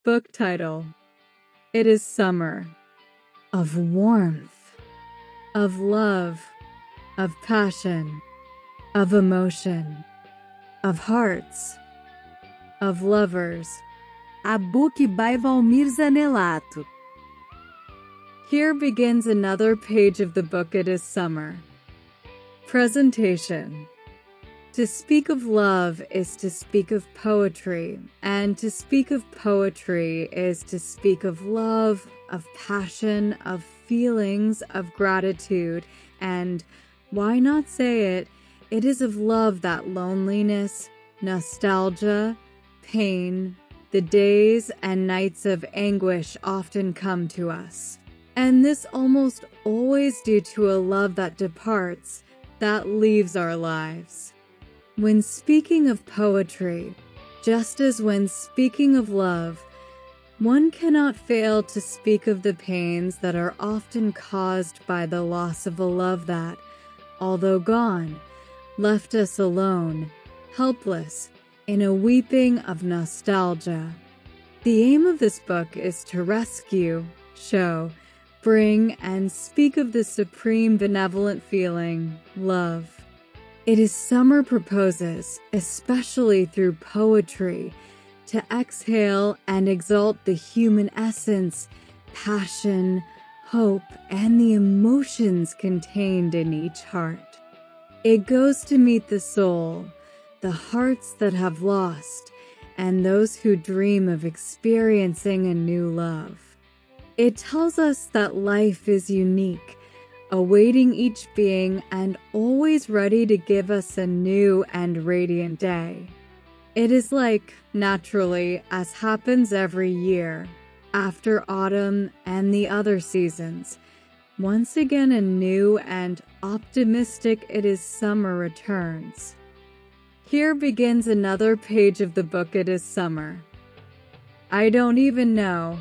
book title. It is summer, of warmth, of love, of passion, of emotion, of hearts, of lovers. A book by Valmir Zanelato. Here begins another page of the book It is Summer. Presentation. To speak of love is to speak of poetry, and to speak of poetry is to speak of love, of passion, of feelings, of gratitude, and, why not say it, it is of love that loneliness, nostalgia, pain, the days and nights of anguish often come to us. And this almost always due to a love that departs, that leaves our lives. When speaking of poetry, just as when speaking of love, one cannot fail to speak of the pains that are often caused by the loss of a love that, although gone, left us alone, helpless, in a weeping of nostalgia. The aim of this book is to rescue, show, bring, and speak of the supreme benevolent feeling, love. It is Summer proposes, especially through poetry, to exhale and exalt the human essence, passion, hope, and the emotions contained in each heart. It goes to meet the soul, the hearts that have lost, and those who dream of experiencing a new love. It tells us that life is unique, awaiting each being and always ready to give us a new and radiant day. It is like, naturally, as happens every year, after autumn and the other seasons, once again a new and optimistic It is Summer returns. Here begins another page of the book It is Summer. I don't even know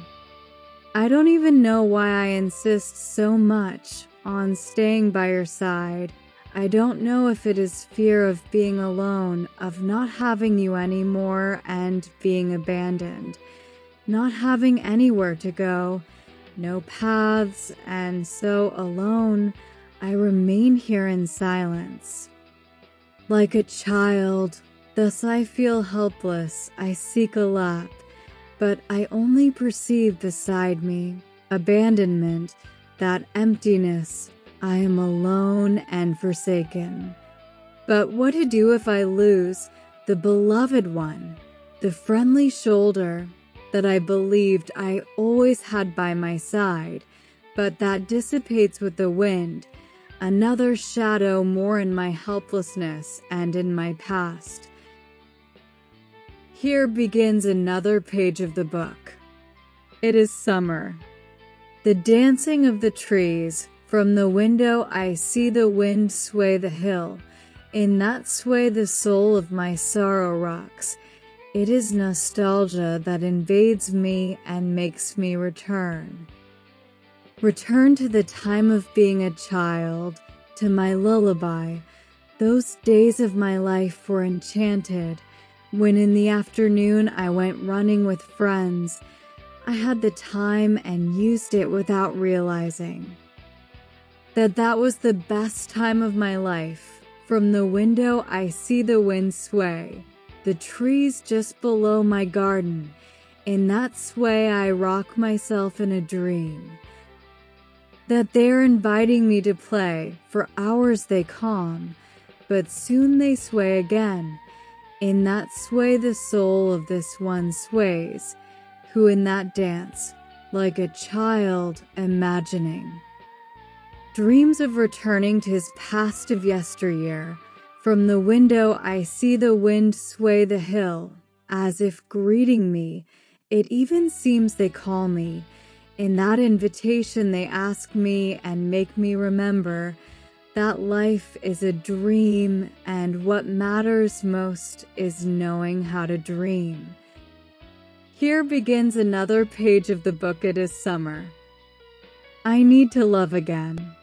why I insist so much on staying by your side. I don't know if it is fear of being alone, of not having you anymore and being abandoned, not having anywhere to go, no paths, and so alone, I remain here in silence. Like a child, thus I feel helpless, I seek a lap, but I only perceive beside me abandonment, that emptiness. I am alone and forsaken. But what to do if I lose the beloved one, the friendly shoulder that I believed I always had by my side, but that dissipates with the wind, another shadow more in my helplessness and in my past. Here begins another page of the book. It is summer. The dancing of the trees. From the window I see the wind sway the hill. In that sway the soul of my sorrow rocks. It is nostalgia that invades me and makes me return. Return to the time of being a child, to my lullaby. Those days of my life were enchanted, when in the afternoon I went running with friends. I had the time and used it without realizing that was the best time of my life. From the window I see the wind sway, the trees just below my garden. In that sway I rock myself in a dream, that they're inviting me to play. For hours they calm, but soon they sway again. In that sway the soul of this one sways, who in that dance, like a child imagining, dreams of returning to his past of yesteryear. From the window I see the wind sway the hill, as if greeting me. It even seems they call me. In that invitation they ask me and make me remember that life is a dream, and what matters most is knowing how to dream. Here begins another page of the book It is Summer. I need to love again.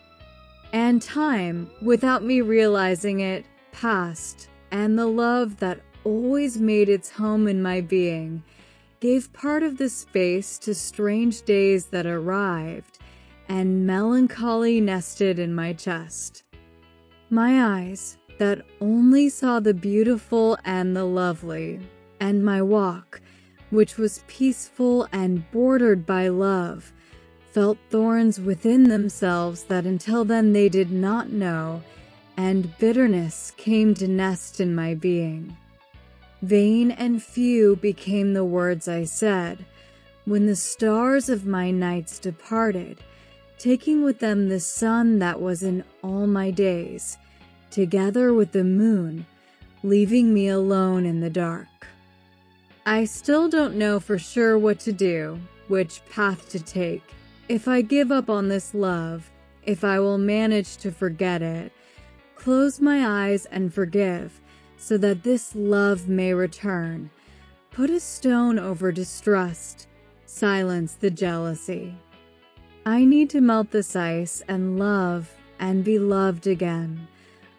And time, without me realizing it, passed, and the love that always made its home in my being, gave part of the space to strange days that arrived, and melancholy nested in my chest. My eyes, that only saw the beautiful and the lovely, and my walk, which was peaceful and bordered by love, felt thorns within themselves that until then they did not know, and bitterness came to nest in my being. Vain and few became the words I said, when the stars of my nights departed, taking with them the sun that was in all my days, together with the moon, leaving me alone in the dark. I still don't know for sure what to do, which path to take. If I give up on this love, if I will manage to forget it, close my eyes and forgive, so that this love may return. Put a stone over distrust, silence the jealousy. I need to melt this ice and love and be loved again.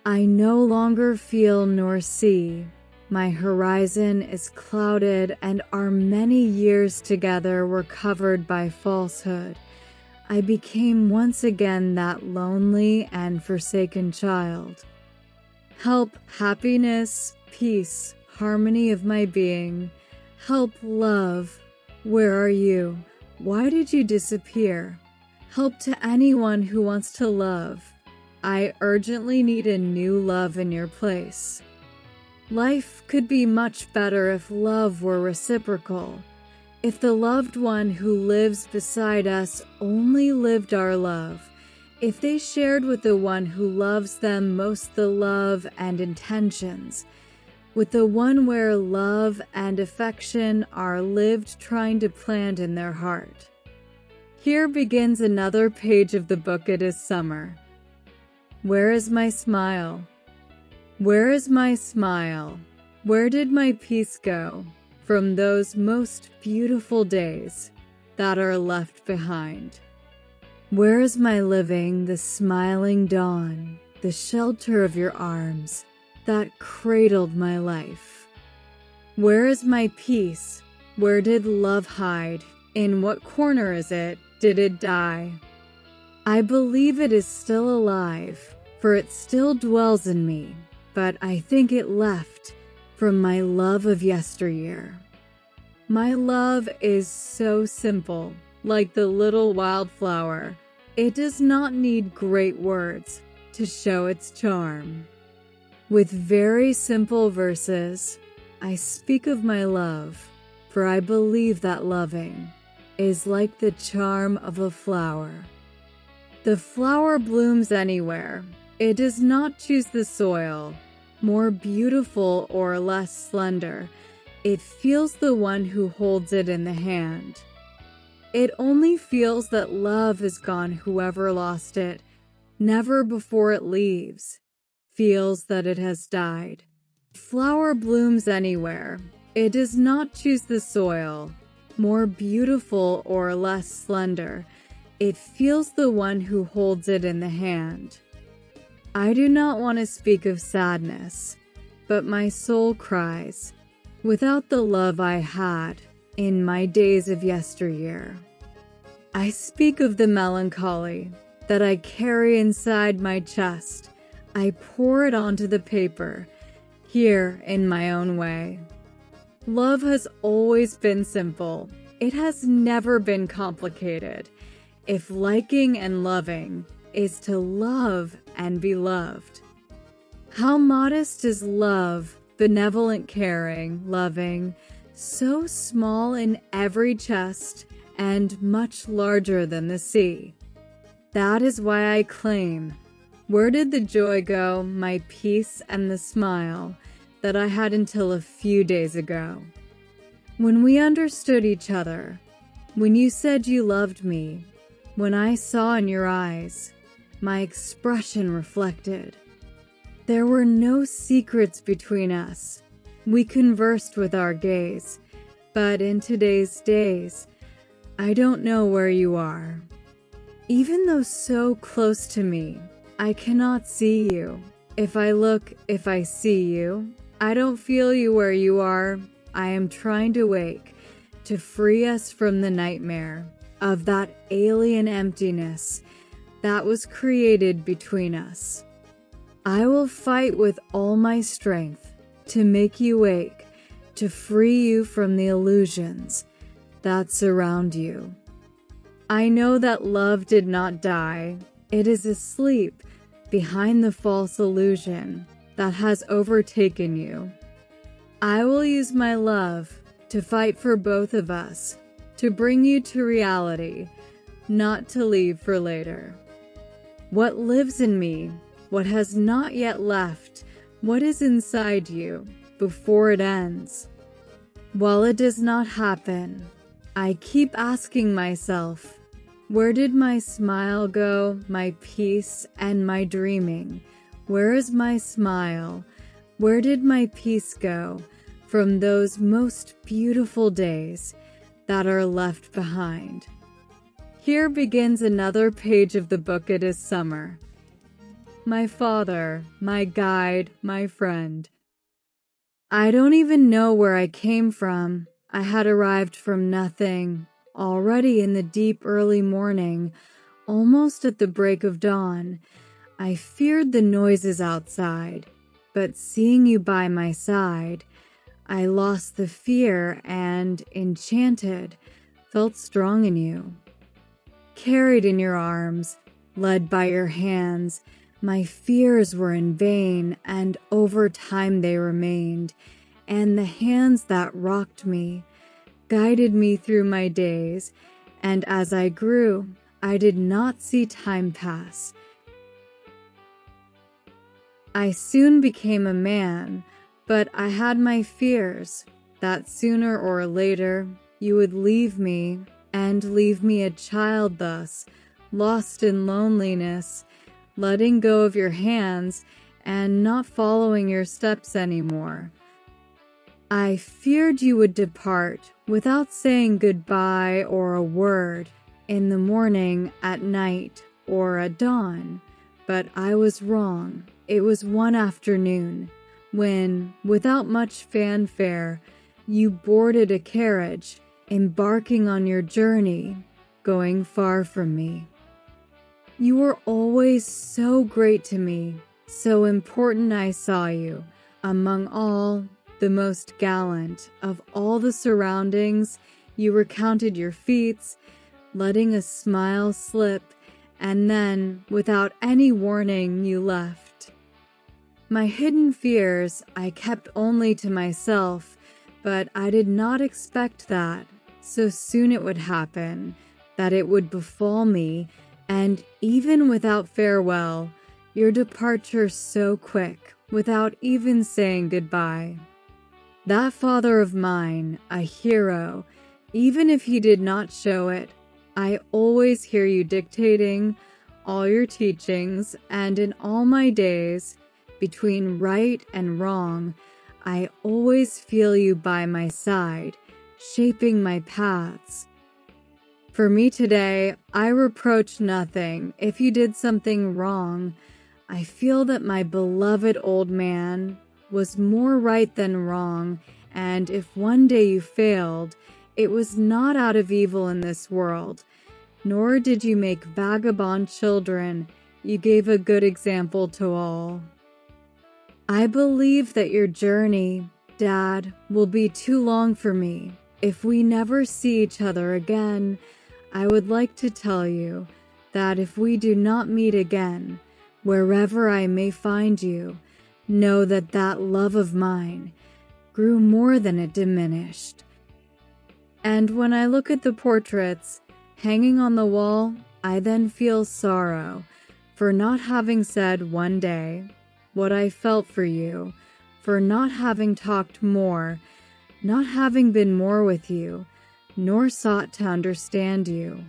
I no longer feel nor see. My horizon is clouded, and our many years together were covered by falsehood. I became once again that lonely and forsaken child. Help, happiness, peace, harmony of my being. Help, love. Where are you? Why did you disappear? Help to anyone who wants to love. I urgently need a new love in your place. Life could be much better if love were reciprocal. If the loved one who lives beside us only lived our love. If they shared with the one who loves them most the love and intentions. With the one where love and affection are lived trying to plant in their heart. Here begins another page of the book. It is summer. Where is my smile? Where is my smile? Where did my peace go from those most beautiful days that are left behind? Where is my living, the smiling dawn, the shelter of your arms that cradled my life? Where is my peace? Where did love hide? In what corner is it? Did it die? I believe it is still alive, for it still dwells in me, but I think it left from my love of yesteryear. My love is so simple, like the little wildflower. It does not need great words to show its charm. With very simple verses, I speak of my love, for I believe that loving is like the charm of a flower. The flower blooms anywhere. It does not choose the soil, more beautiful or less slender. It feels the one who holds it in the hand. It only feels that love is gone, whoever lost it, never before it leaves, feels that it has died. Flower blooms anywhere. It does not choose the soil, more beautiful or less slender. It feels the one who holds it in the hand. I do not want to speak of sadness, but my soul cries, without the love I had in my days of yesteryear. I speak of the melancholy that I carry inside my chest. I pour it onto the paper, here in my own way. Love has always been simple. It has never been complicated. If liking and loving is to love and be loved. How modest is love, benevolent, caring, loving, so small in every chest and much larger than the sea. That is why I claim, where did the joy go, my peace and the smile that I had until a few days ago? When we understood each other, when you said you loved me, when I saw in your eyes, my expression reflected. There were no secrets between us. We conversed with our gaze, but in today's days, I don't know where you are. Even though so close to me, I cannot see you. If I look, if I see you, I don't feel you where you are. I am trying to wake, to free us from the nightmare of that alien emptiness that was created between us. I will fight with all my strength to make you wake, to free you from the illusions that surround you. I know that love did not die. It is asleep behind the false illusion that has overtaken you. I will use my love to fight for both of us, to bring you to reality, not to leave for later. What lives in me, what has not yet left, what is inside you before it ends. While it does not happen, I keep asking myself, where did my smile go, my peace and my dreaming? Where is my smile? Where did my peace go from those most beautiful days that are left behind? Here begins another page of the book. It is summer. My father, my guide, my friend. I don't even know where I came from. I had arrived from nothing, already in the deep early morning, almost at the break of dawn. I feared the noises outside, but seeing you by my side, I lost the fear and, enchanted, felt strong in you. Carried in your arms, led by your hands, my fears were in vain, and over time they remained, and the hands that rocked me guided me through my days, and as I grew, I did not see time pass. I soon became a man, but I had my fears that sooner or later you would leave me and leave me a child thus, lost in loneliness, letting go of your hands and not following your steps anymore. I feared you would depart without saying goodbye or a word in the morning, at night, or at dawn, but I was wrong. It was one afternoon when, without much fanfare, you boarded a carriage, embarking on your journey, going far from me. You were always so great to me, so important. I saw you, among all, the most gallant of all the surroundings. You recounted your feats, letting a smile slip, and then, without any warning, you left. My hidden fears I kept only to myself, but I did not expect that so soon it would happen, that it would befall me, and even without farewell, your departure so quick, without even saying goodbye. That father of mine, a hero, even if he did not show it, I always hear you dictating all your teachings, and in all my days, between right and wrong, I always feel you by my side, shaping my paths. For me today, I reproach nothing. If you did something wrong, I feel that my beloved old man was more right than wrong, and if one day you failed, it was not out of evil in this world, nor did you make vagabond children. You gave a good example to all. I believe that your journey, Dad, will be too long for me. If we never see each other again, I would like to tell you that if we do not meet again, wherever I may find you, know that that love of mine grew more than it diminished. And when I look at the portraits hanging on the wall, I then feel sorrow for not having said one day what I felt for you, for not having talked more, not having been more with you, nor sought to understand you.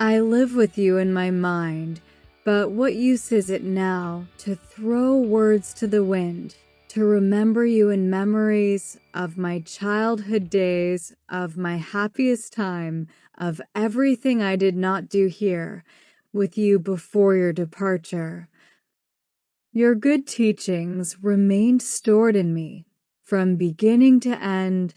I live with you in my mind, but what use is it now to throw words to the wind, to remember you in memories of my childhood days, of my happiest time, of everything I did not do here with you before your departure. Your good teachings remained stored in me from beginning to end.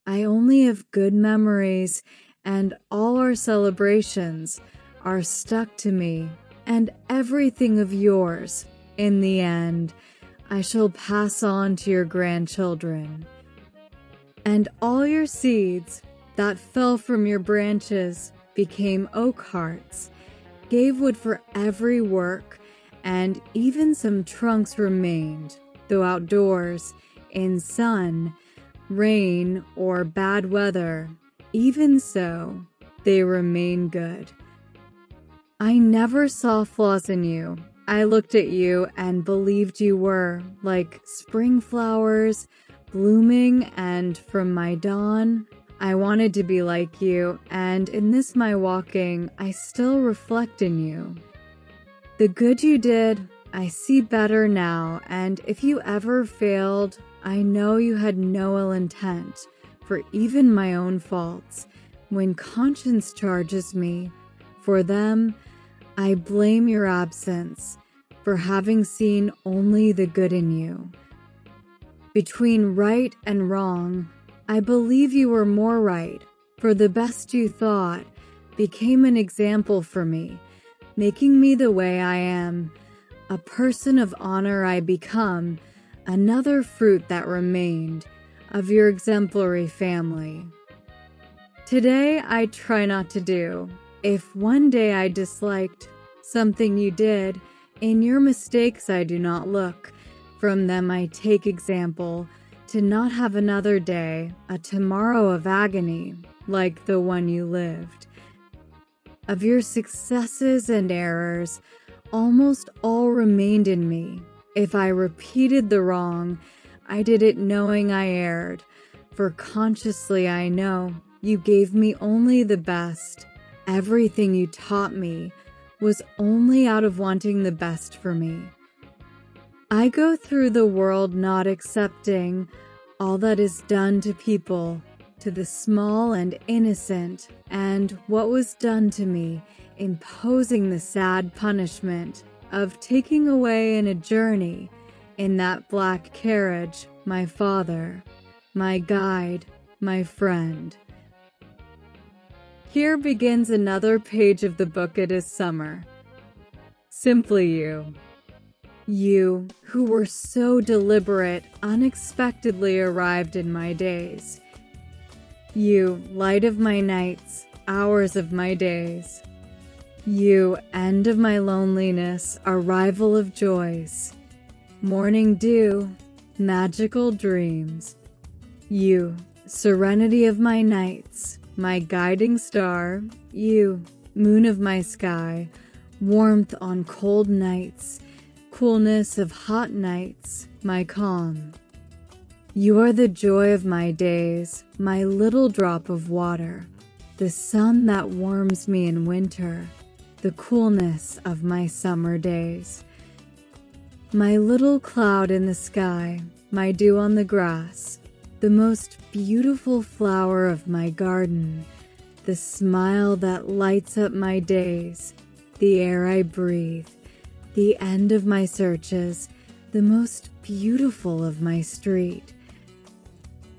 I only have good memories, and all our celebrations are stuck to me, and everything of yours, in the end, I shall pass on to your grandchildren. And all your seeds that fell from your branches became oak hearts, gave wood for every work, and even some trunks remained, though outdoors, in sun, rain, or bad weather, even so, they remain good. I never saw flaws in you. I looked at you and believed you were like spring flowers, blooming, and from my dawn, I wanted to be like you, and in this my walking, I still reflect in you. The good you did, I see better now, and if you ever failed, I know you had no ill intent, for even my own faults, when conscience charges me, for them, I blame your absence, for having seen only the good in you. Between right and wrong, I believe you were more right, for the best you thought became an example for me, making me the way I am, a person of honor I become, another fruit that remained of your exemplary family. Today I try not to do. If one day I disliked something you did, in your mistakes I do not look. From them I take example, to not have another day, a tomorrow of agony, like the one you lived. Of your successes and errors, almost all remained in me. If I repeated the wrong, I did it knowing I erred, for consciously I know you gave me only the best. Everything you taught me was only out of wanting the best for me. I go through the world not accepting all that is done to people, to the small and innocent, and what was done to me, imposing the sad punishment of taking away in a journey, in that black carriage, my father, my guide, my friend. Here begins another page of the book It Is Summer. Simply you. You, who were so deliberate, unexpectedly arrived in my days. You, light of my nights, hours of my days. You, end of my loneliness, arrival of joys. Morning dew, magical dreams. You, serenity of my nights, my guiding star. You, moon of my sky, warmth on cold nights, coolness of hot nights, my calm. You are the joy of my days, my little drop of water, the sun that warms me in winter, the coolness of my summer days. My little cloud in the sky, my dew on the grass, the most beautiful flower of my garden, the smile that lights up my days, the air I breathe, the end of my searches, the most beautiful of my street.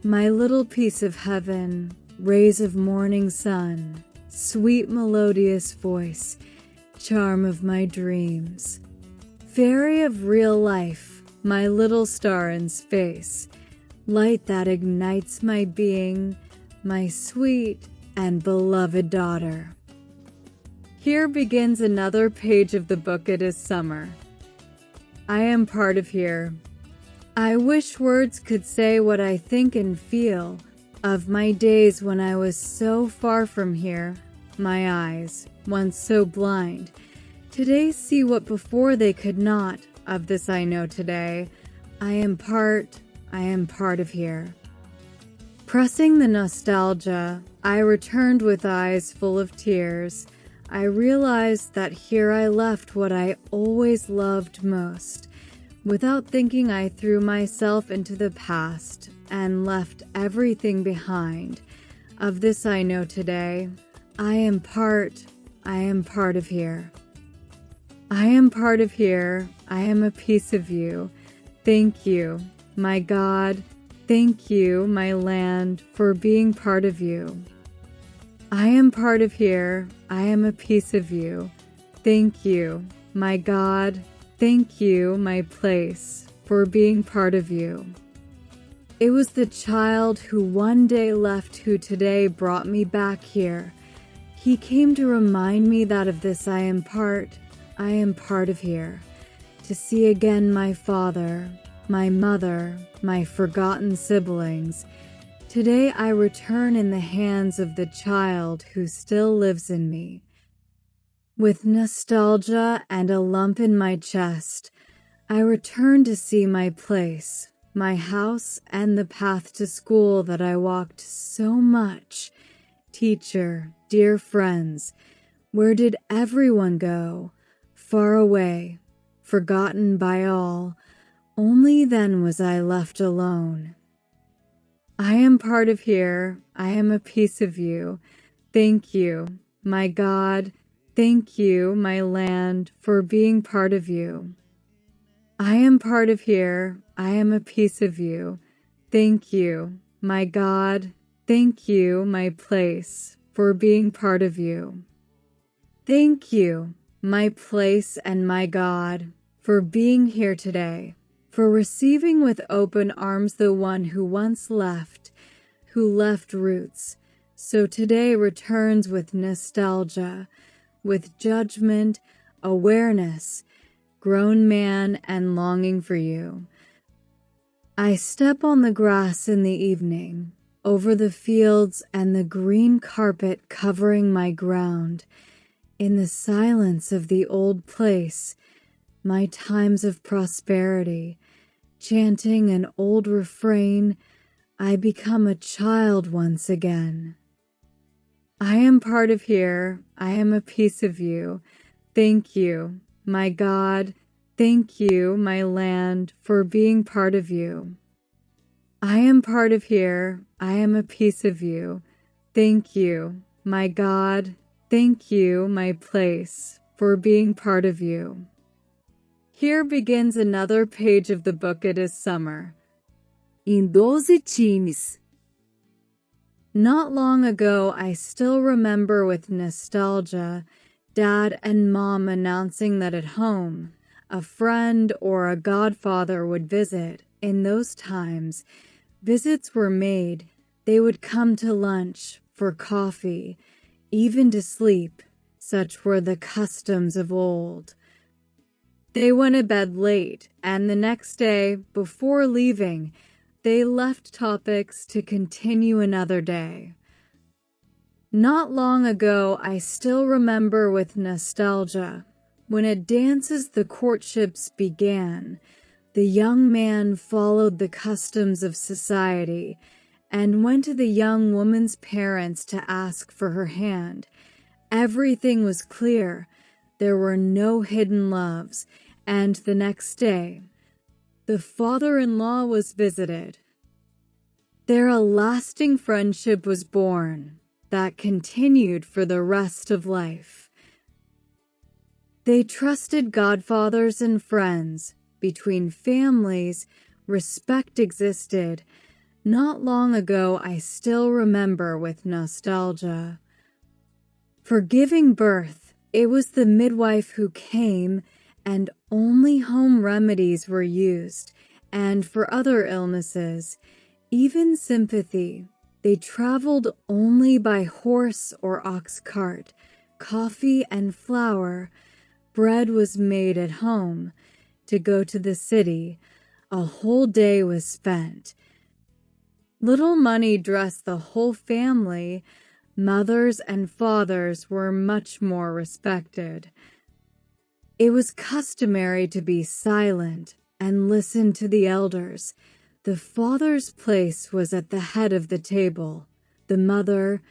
My little piece of heaven, rays of morning sun, sweet melodious voice, charm of my dreams. Fairy of real life, my little star in space, light that ignites my being, my sweet and beloved daughter. Here begins another page of the book It Is Summer. I am part of here. I wish words could say what I think and feel of my days when I was so far from here. My eyes, once so blind, today see what before they could not. Of this I know today. I am part of here. Pressing the nostalgia, I returned with eyes full of tears. I realized that here I left what I always loved most. Without thinking, I threw myself into the past and left everything behind. Of this I know today. I am part of here. I am part of here. I am a piece of you. Thank you, my God, Thank you, my land, for being part of you. I am part of here. I am a piece of you. Thank you, my God. Thank you, my place, for being part of you. It was the child who one day left who today brought me back here. He came to remind me that of this I am part of here. To see again my father, my mother, my forgotten siblings. Today I return in the hands of the child who still lives in me. With nostalgia and a lump in my chest, I return to see my place, my house, and the path to school that I walked so much. Teacher, dear friends, where did everyone go? Far away, forgotten by all. Only then was I left alone. I am part of here. I am a piece of you. Thank you, my God. Thank you, my land, for being part of you. I am part of here. I am a piece of you. Thank you, my God. Thank you, my place, for being part of you. Thank you, my place and my God, for being here today, for receiving with open arms the one who once left, who left roots, so today returns with nostalgia, with judgment, awareness, grown man and longing for you. I step on the grass in the evening, over the fields and the green carpet covering my ground, in the silence of the old place, my times of prosperity, chanting an old refrain, I become a child once again. I am part of here. I am a piece of you. Thank you, my God. Thank you, my land, for being part of you. I am part of here. I am a piece of you. Thank you, my God. Thank you, my place, for being part of you. Here begins another page of the book. It is summer. Em 12 times. Not long ago, I still remember with nostalgia, Dad and Mom announcing that at home, a friend or a godfather would visit. In those times, visits were made. They would come to lunch, for coffee, even to sleep. Such were the customs of old. They went to bed late, and the next day, before leaving, they left topics to continue another day. Not long ago, I still remember with nostalgia, when at dances the courtships began, the young man followed the customs of society and went to the young woman's parents to ask for her hand. Everything was clear. There were no hidden loves, and the next day, the father-in-law was visited. There a lasting friendship was born that continued for the rest of life. They trusted godfathers and friends. Between families, respect existed. Not long ago, I still remember with nostalgia. For giving birth, it was the midwife who came, and only home remedies were used, and for other illnesses, even sympathy, they traveled only by horse or ox cart. Coffee and flour, bread was made at home. To go to the city, a whole day was spent. Little money dressed the whole family. Mothers and fathers were much more respected. It was customary to be silent and listen to the elders. The father's place was at the head of the table. The mother,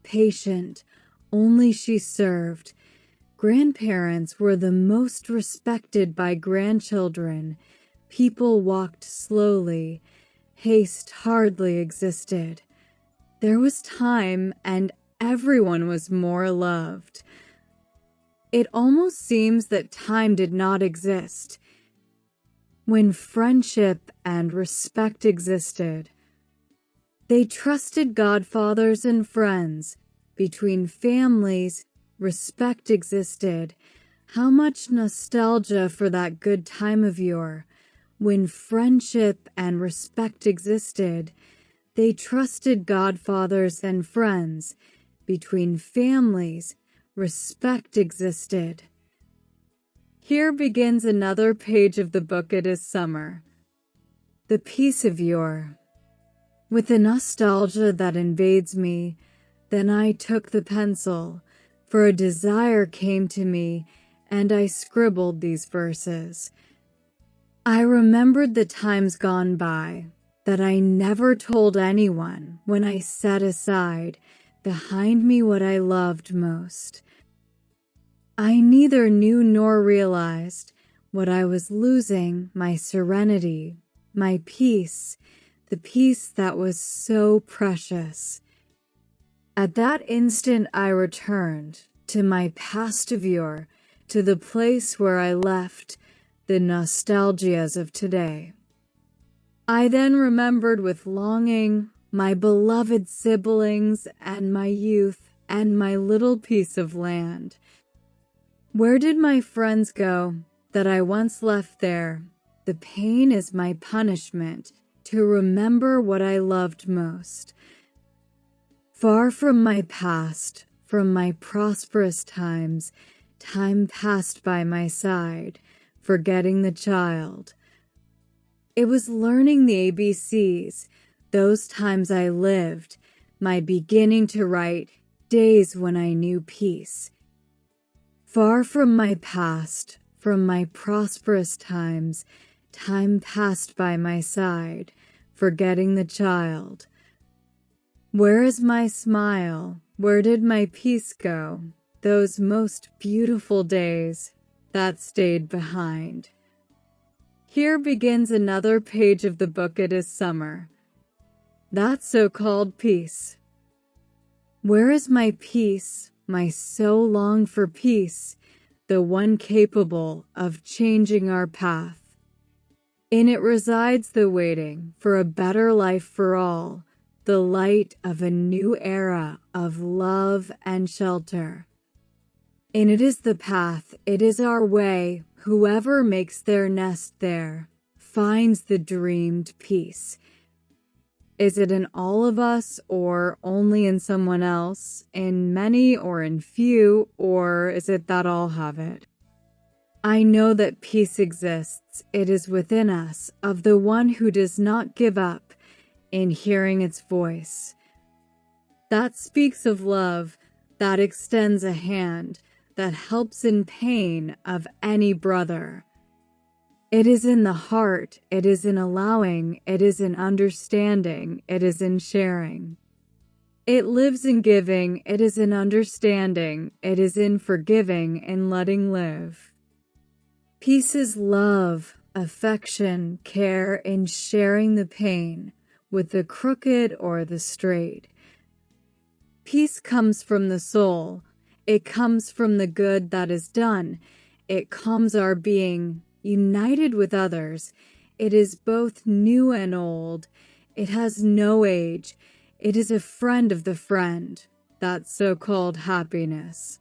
patient, only she served. Grandparents were the most respected by grandchildren. People walked slowly. Haste hardly existed. There was time, and everyone was more loved. It almost seems that time did not exist. When friendship and respect existed, They trusted godfathers and friends. Between families, respect existed. How much nostalgia for that good time of yore, when friendship and respect existed. They trusted godfathers and friends. Between families, respect existed. Here begins another page of the book It Is Summer. The peace of yore. With the nostalgia that invades me, then I took the pencil, for a desire came to me, and I scribbled these verses. I remembered the times gone by, that I never told anyone when I set aside behind me what I loved most. I neither knew nor realized what I was losing, my serenity, my peace, the peace that was so precious. At that instant I returned to my past of yore, to the place where I left the nostalgias of today. I then remembered with longing my beloved siblings and my youth and my little piece of land. Where did my friends go that I once left there? The pain is my punishment to remember what I loved most. Far from my past, from my prosperous times, time passed by my side, forgetting the child. It was learning the ABCs, those times I lived, my beginning to write, days when I knew peace. Far from my past, from my prosperous times, time passed by my side, forgetting the child. Where is my smile? Where did my peace go? Those most beautiful days that stayed behind. Here begins another page of the book It Is Summer. That so-called peace. Where is my peace, my so longed for peace, the one capable of changing our path? In it resides the waiting for a better life for all, the light of a new era of love and shelter. In it is the path, it is our way. Whoever makes their nest there finds the dreamed peace. Is it in all of us or only in someone else, in many or in few, or is it that all have it? I know that peace exists. It is within us, of the one who does not give up in hearing its voice. That speaks of love, that extends a hand, that helps in pain of any brother. It is in the heart, it is in allowing, it is in understanding, it is in sharing. It lives in giving, it is in understanding, it is in forgiving and letting live. Peace is love, affection, care in sharing the pain with the crooked or the straight. Peace comes from the soul. It comes from the good that is done. It calms our being, united with others. It is both new and old. It has no age. It is a friend of the friend, that so-called happiness.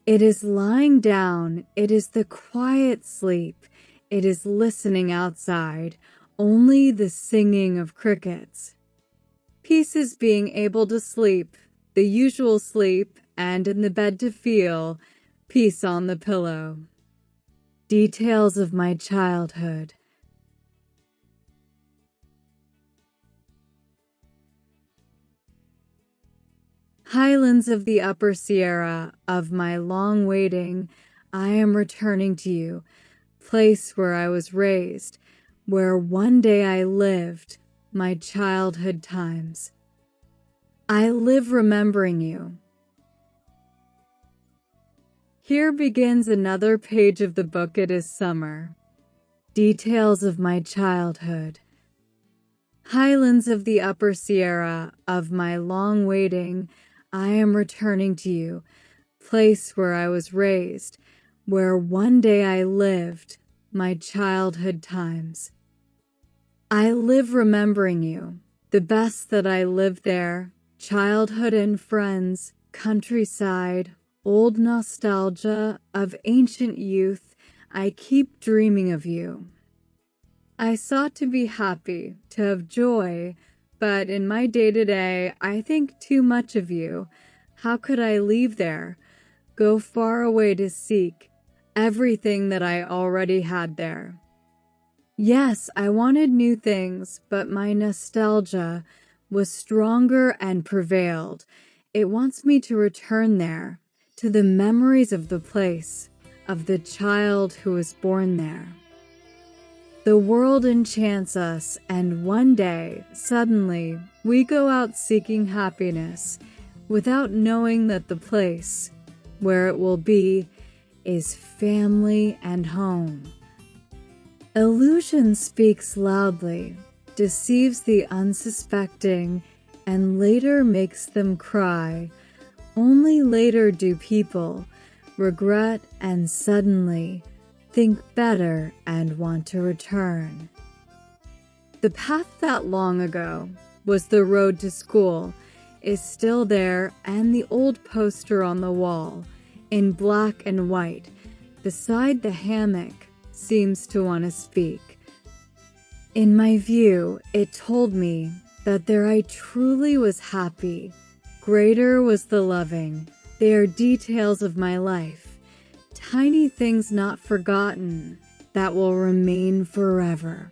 It is lying down. It is the quiet sleep. It is listening outside, only the singing of crickets. Peace is being able to sleep, the usual sleep, and in the bed to feel peace on the pillow. Details of my childhood. Highlands of the Upper Sierra, of my long waiting, I am returning to you, place where I was raised, where one day I lived, my childhood times. I live remembering you. Here begins another page of the book It Is Summer. Details of my childhood. Highlands of the Upper Sierra, of my long waiting, I am returning to you, place where I was raised, where one day I lived, my childhood times. I live remembering you. The best that I lived there, childhood and friends, countryside, old nostalgia of ancient youth, I keep dreaming of you. I sought to be happy, to have joy, but in my day-to-day, I think too much of you. How could I leave there, go far away to seek everything that I already had there? Yes, I wanted new things, but my nostalgia was stronger and prevailed. It wants me to return there, to the memories of the place, of the child who was born there. The world enchants us, and one day, suddenly, we go out seeking happiness, without knowing that the place, where it will be, is family and home. Illusion speaks loudly, deceives the unsuspecting, and later makes them cry. Only later do people regret and suddenly think better and want to return. The path that long ago was the road to school is still there, and the old poster on the wall, in black and white, beside the hammock, seems to want to speak. In my view, it told me that there I truly was happy. Greater was the loving. They are details of my life, tiny things not forgotten that will remain forever.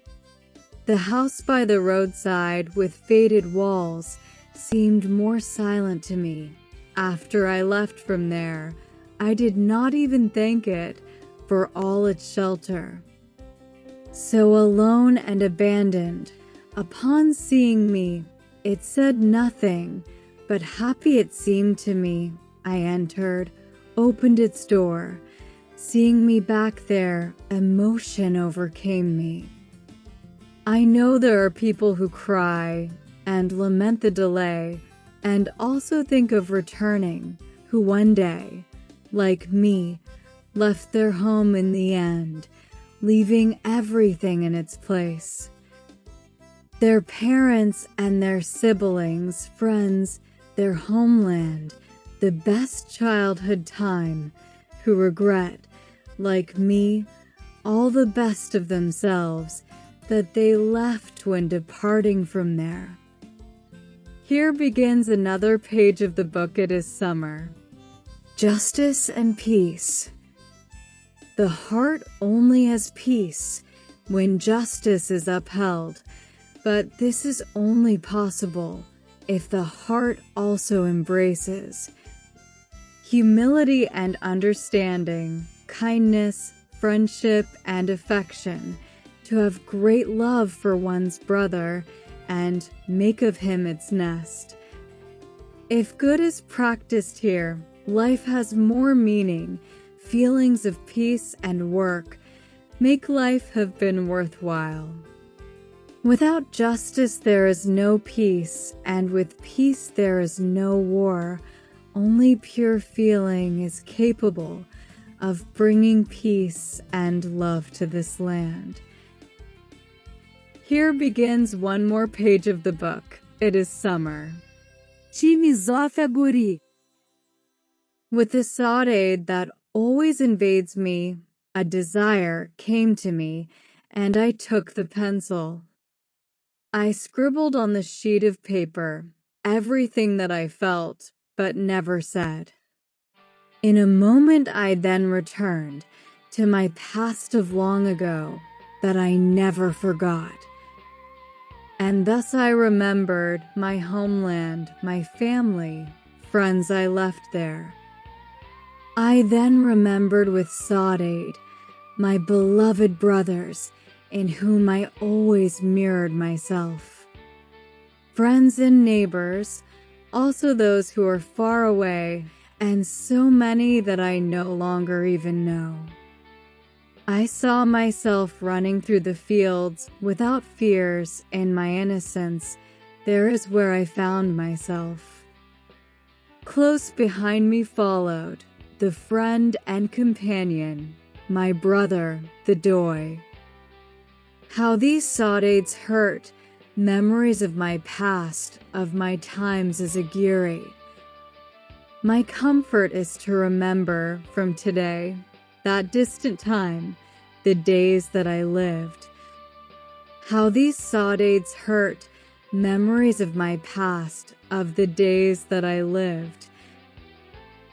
The house by the roadside with faded walls seemed more silent to me. After I left from there, I did not even thank it for all its shelter. So alone and abandoned, upon seeing me, it said nothing, but happy it seemed to me. I entered, opened its door. Seeing me back there, emotion overcame me. I know there are people who cry and lament the delay, and also think of returning, who one day, like me, left their home in the end, leaving everything in its place. Their parents and their siblings, friends, their homeland, the best childhood time, who regret, like me, all the best of themselves that they left when departing from there. Here begins another page of the book. It is summer. Justice and peace. The heart only has peace when justice is upheld, but this is only possible if the heart also embraces humility and understanding, kindness, friendship, and affection, to have great love for one's brother and make of him its nest. If good is practiced here, life has more meaning, feelings of peace and work make life have been worthwhile. Without justice there is no peace, and with peace there is no war. Only pure feeling is capable of bringing peace and love to this land. Here begins one more page of the book. It is summer. Timizófaguri. With the saudade that always invades me, a desire came to me, and I took the pencil. I scribbled on the sheet of paper everything that I felt, but never said. In a moment I then returned to my past of long ago that I never forgot. And thus I remembered my homeland, my family, friends I left there. I then remembered with saudade my beloved brothers in whom I always mirrored myself. Friends and neighbors, also those who are far away, and so many that I no longer even know. I saw myself running through the fields without fears in my innocence. There is where I found myself. Close behind me followed the friend and companion, my brother, the doy. How these saudades hurt, memories of my past, of my times as a Giri. My comfort is to remember from today, that distant time, the days that I lived. How these saudades hurt, memories of my past, of the days that I lived.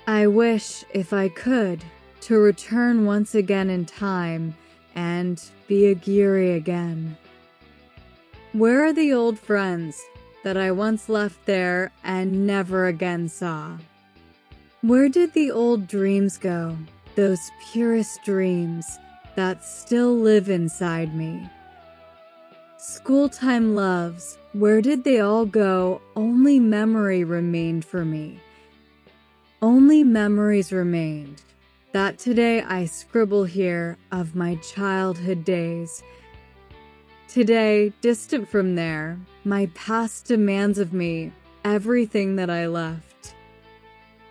I wish, if I could, to return once again in time and be a Giri again. Where are the old friends that I once left there and never again saw? Where did the old dreams go, those purest dreams that still live inside me? School-time loves, where did they all go? Only memory remained for me. Only memories remained, that today I scribble here of my childhood days. Today, distant from there, my past demands of me everything that I left.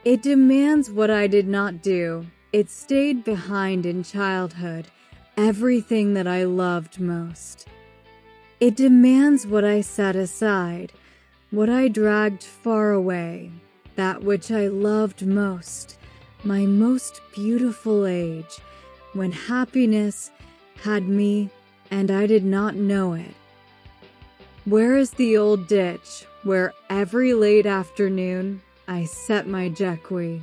It demands what I did not do. It stayed behind in childhood, everything that I loved most. It demands what I set aside, what I dragged far away, that which I loved most, my most beautiful age, when happiness had me and I did not know it. Where is the old ditch where every late afternoon I set my jequi?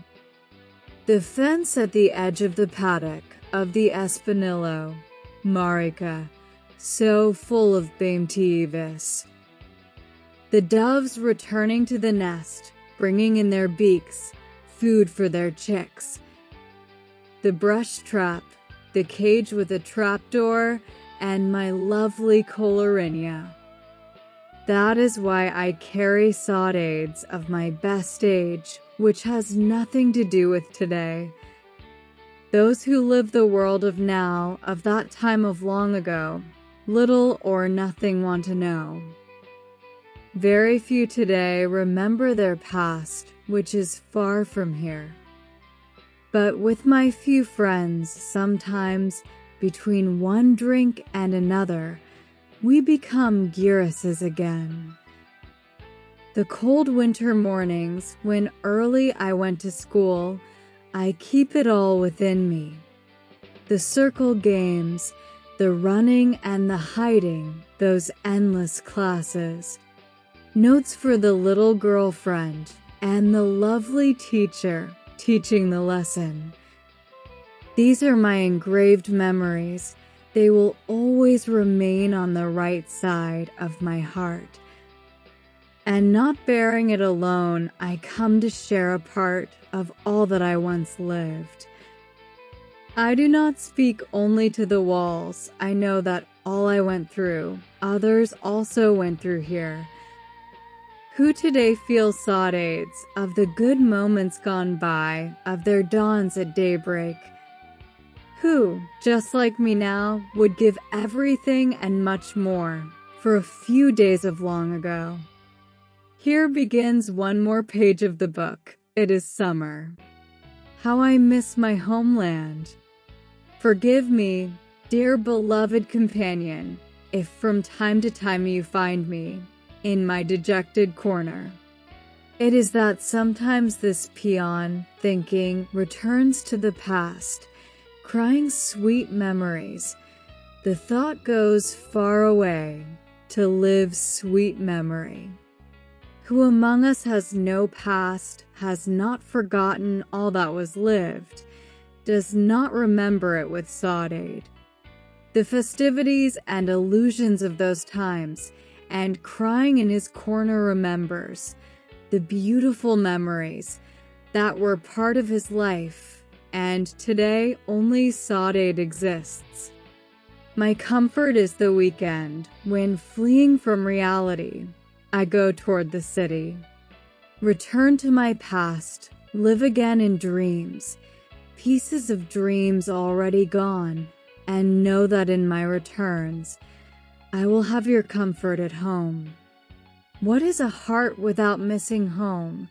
The fence at the edge of the paddock of the Espinillo, Marica, so full of Baimtivis. The doves returning to the nest, bringing in their beaks food for their chicks. The brush trap, the cage with a trapdoor, and my lovely Colorinia. That is why I carry saudades of my best age, which has nothing to do with today. Those who live the world of now, of that time of long ago, little or nothing want to know. Very few today remember their past, which is far from here. But with my few friends, sometimes, between one drink and another, we become Girises again. The cold winter mornings, when early I went to school, I keep it all within me. The circle games, the running and the hiding, those endless classes. Notes for the little girlfriend and the lovely teacher teaching the lesson. These are my engraved memories. They will always remain on the right side of my heart. And not bearing it alone, I come to share a part of all that I once lived. I do not speak only to the walls. I know that all I went through, others also went through here. Who today feels saudades of the good moments gone by, of their dawns at daybreak? Who, just like me now, would give everything and much more for a few days of long ago? Here begins one more page of the book. It is summer. How I miss my homeland. Forgive me, dear beloved companion, if from time to time you find me in my dejected corner. It is that sometimes this peon, thinking, returns to the past, crying sweet memories. The thought goes far away to live sweet memory. Who among us has no past, has not forgotten all that was lived, does not remember it with saudade. The festivities and illusions of those times, and crying in his corner remembers the beautiful memories that were part of his life, and today only saudade exists. My comfort is the weekend, when fleeing from reality, I go toward the city. Return to my past, live again in dreams, pieces of dreams already gone, and know that in my returns, I will have your comfort at home. What is a heart without missing home?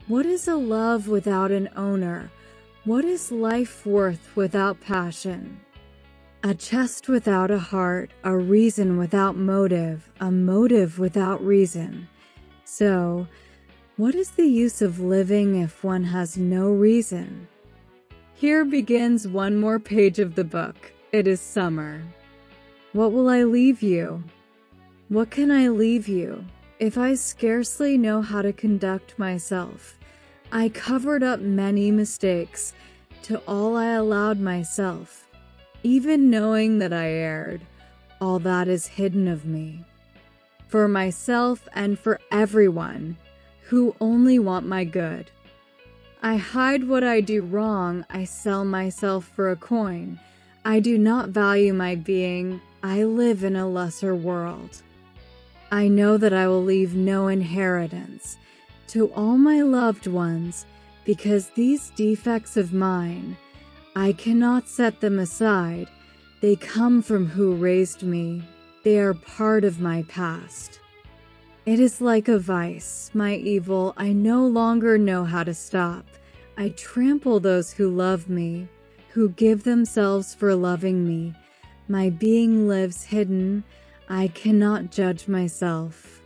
What is a love without an owner? What is life worth without passion? A chest without a heart, a reason without motive, a motive without reason. So, what is the use of living if one has no reason? Here begins one more page of the book. It is summer. What will I leave you? What can I leave you if I scarcely know how to conduct myself? I covered up many mistakes to all I allowed myself, even knowing that I erred. All that is hidden of me. For myself and for everyone who only want my good. I hide what I do wrong, I sell myself for a coin. I do not value my being, I live in a lesser world. I know that I will leave no inheritance to all my loved ones, because these defects of mine, I cannot set them aside. They come from who raised me. They are part of my past. It is like a vice, my evil, I no longer know how to stop. I trample those who love me, who give themselves for loving me. My being lives hidden, I cannot judge myself.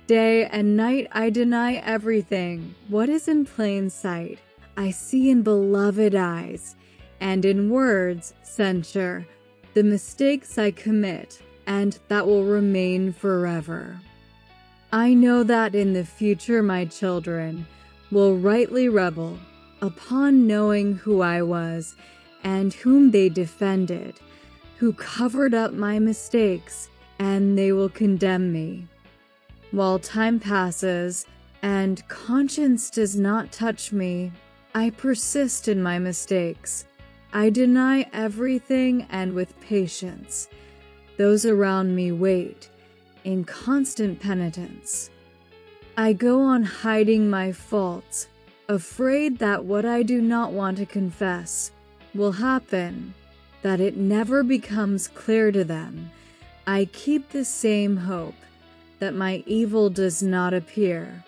Day and night I deny everything. What is in plain sight, I see in beloved eyes, and in words censure the mistakes I commit, and that will remain forever. I know that in the future my children will rightly revel upon knowing who I was and whom they defended, who covered up my mistakes, and they will condemn me. While time passes and conscience does not touch me, I persist in my mistakes. I deny everything, and with patience, those around me wait in constant penitence. I go on hiding my faults, afraid that what I do not want to confess will happen, that it never becomes clear to them. I keep the same hope that my evil does not appear.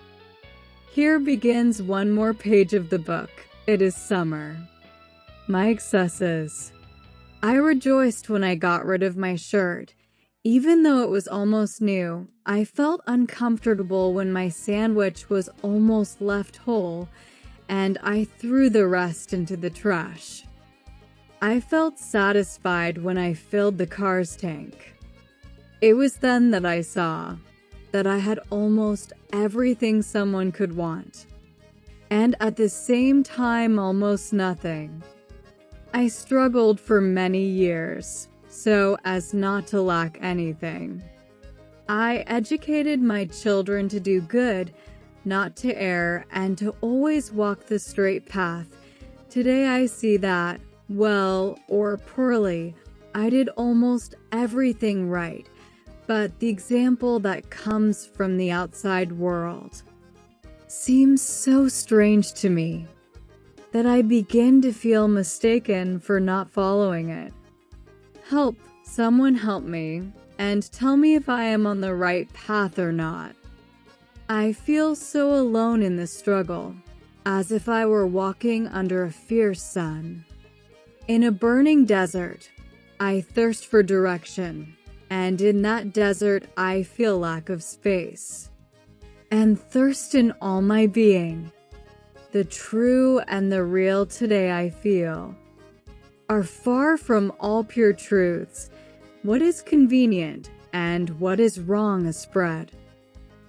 Here begins one more page of the book. It is summer. My excesses. I rejoiced when I got rid of my shirt. Even though it was almost new, I felt uncomfortable when my sandwich was almost left whole, and I threw the rest into the trash. I felt satisfied when I filled the car's tank. It was then that I saw that I had almost everything someone could want, and at the same time almost nothing. I struggled for many years so as not to lack anything. I educated my children to do good, not to err, and to always walk the straight path. Today I see that, well or poorly, I did almost everything right, but the example that comes from the outside world seems so strange to me that I begin to feel mistaken for not following it. Help, someone help me, and tell me if I am on the right path or not. I feel so alone in the struggle, as if I were walking under a fierce sun. In a burning desert, I thirst for direction, and in that desert I feel lack of space, and thirst in all my being. The true and the real today I feel are far from all pure truths. What is convenient and what is wrong is spread,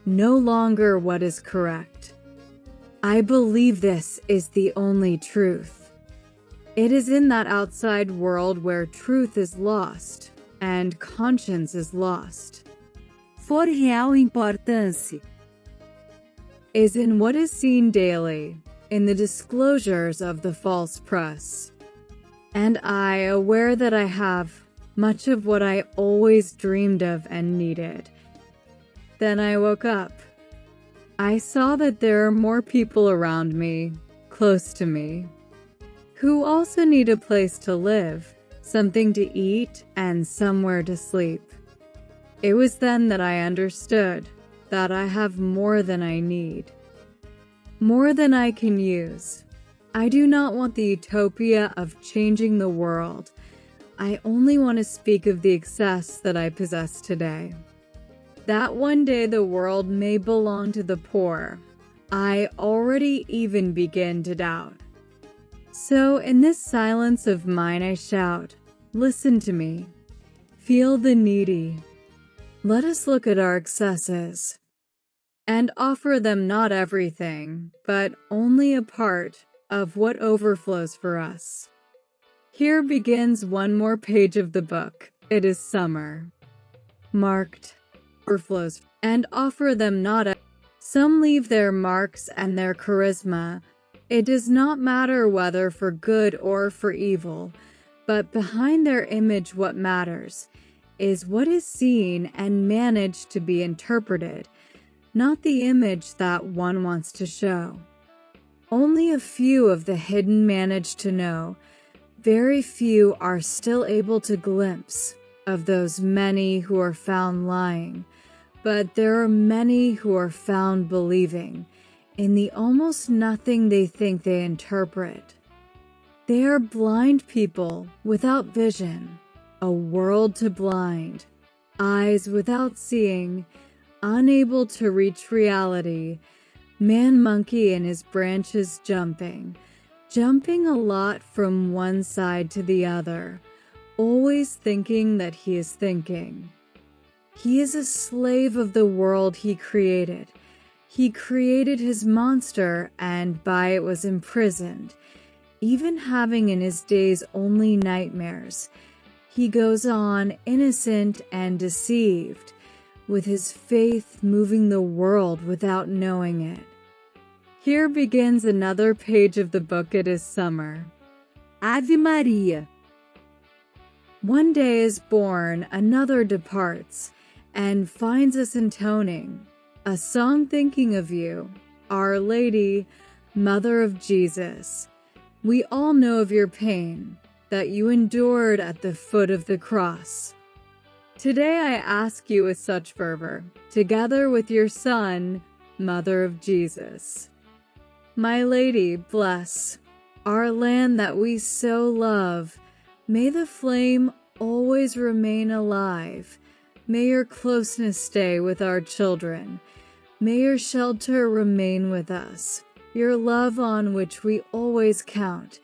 no longer what is correct. I believe this is the only truth. It is in that outside world where truth is lost and conscience is lost. For real importância. Is in what is seen daily, in the disclosures of the false press. And I, aware that I have much of what I always dreamed of and needed. Then I woke up. I saw that there are more people around me, close to me, who also need a place to live, something to eat, and somewhere to sleep. It was then that I understood that I have more than I need, more than I can use. I do not want the utopia of changing the world, I only want to speak of the excess that I possess today. That one day the world may belong to the poor, I already even begin to doubt. So in this silence of mine I shout, listen to me. Feel the needy. Let us look at our excesses and offer them not everything, but only a part of what overflows for us. Here begins one more page of the book. It is summer. Marked overflows and offer them not. Some leave their marks and their charisma. It does not matter whether for good or for evil, but behind their image what matters is what is seen and managed to be interpreted, not the image that one wants to show. Only a few of the hidden manage to know. Very few are still able to glimpse of those many who are found lying, but there are many who are found believing in the almost nothing they think they interpret. They are blind people without vision, a world to blind, eyes without seeing, unable to reach reality, man-monkey in his branches jumping a lot from one side to the other, always thinking that he is thinking. He is a slave of the world he created. He created his monster and by it was imprisoned, even having in his days only nightmares. He goes on innocent and deceived, with his faith moving the world without knowing it. Here begins another page of the book. It is summer. Ave Maria. One day is born, another departs, and finds us intoning a song thinking of you, Our Lady, Mother of Jesus. We all know of your pain that you endured at the foot of the cross. Today I ask you with such fervor, together with your Son, Mother of Jesus. My Lady, bless our land that we so love. May the flame always remain alive. May your closeness stay with our children. May your shelter remain with us, your love on which we always count,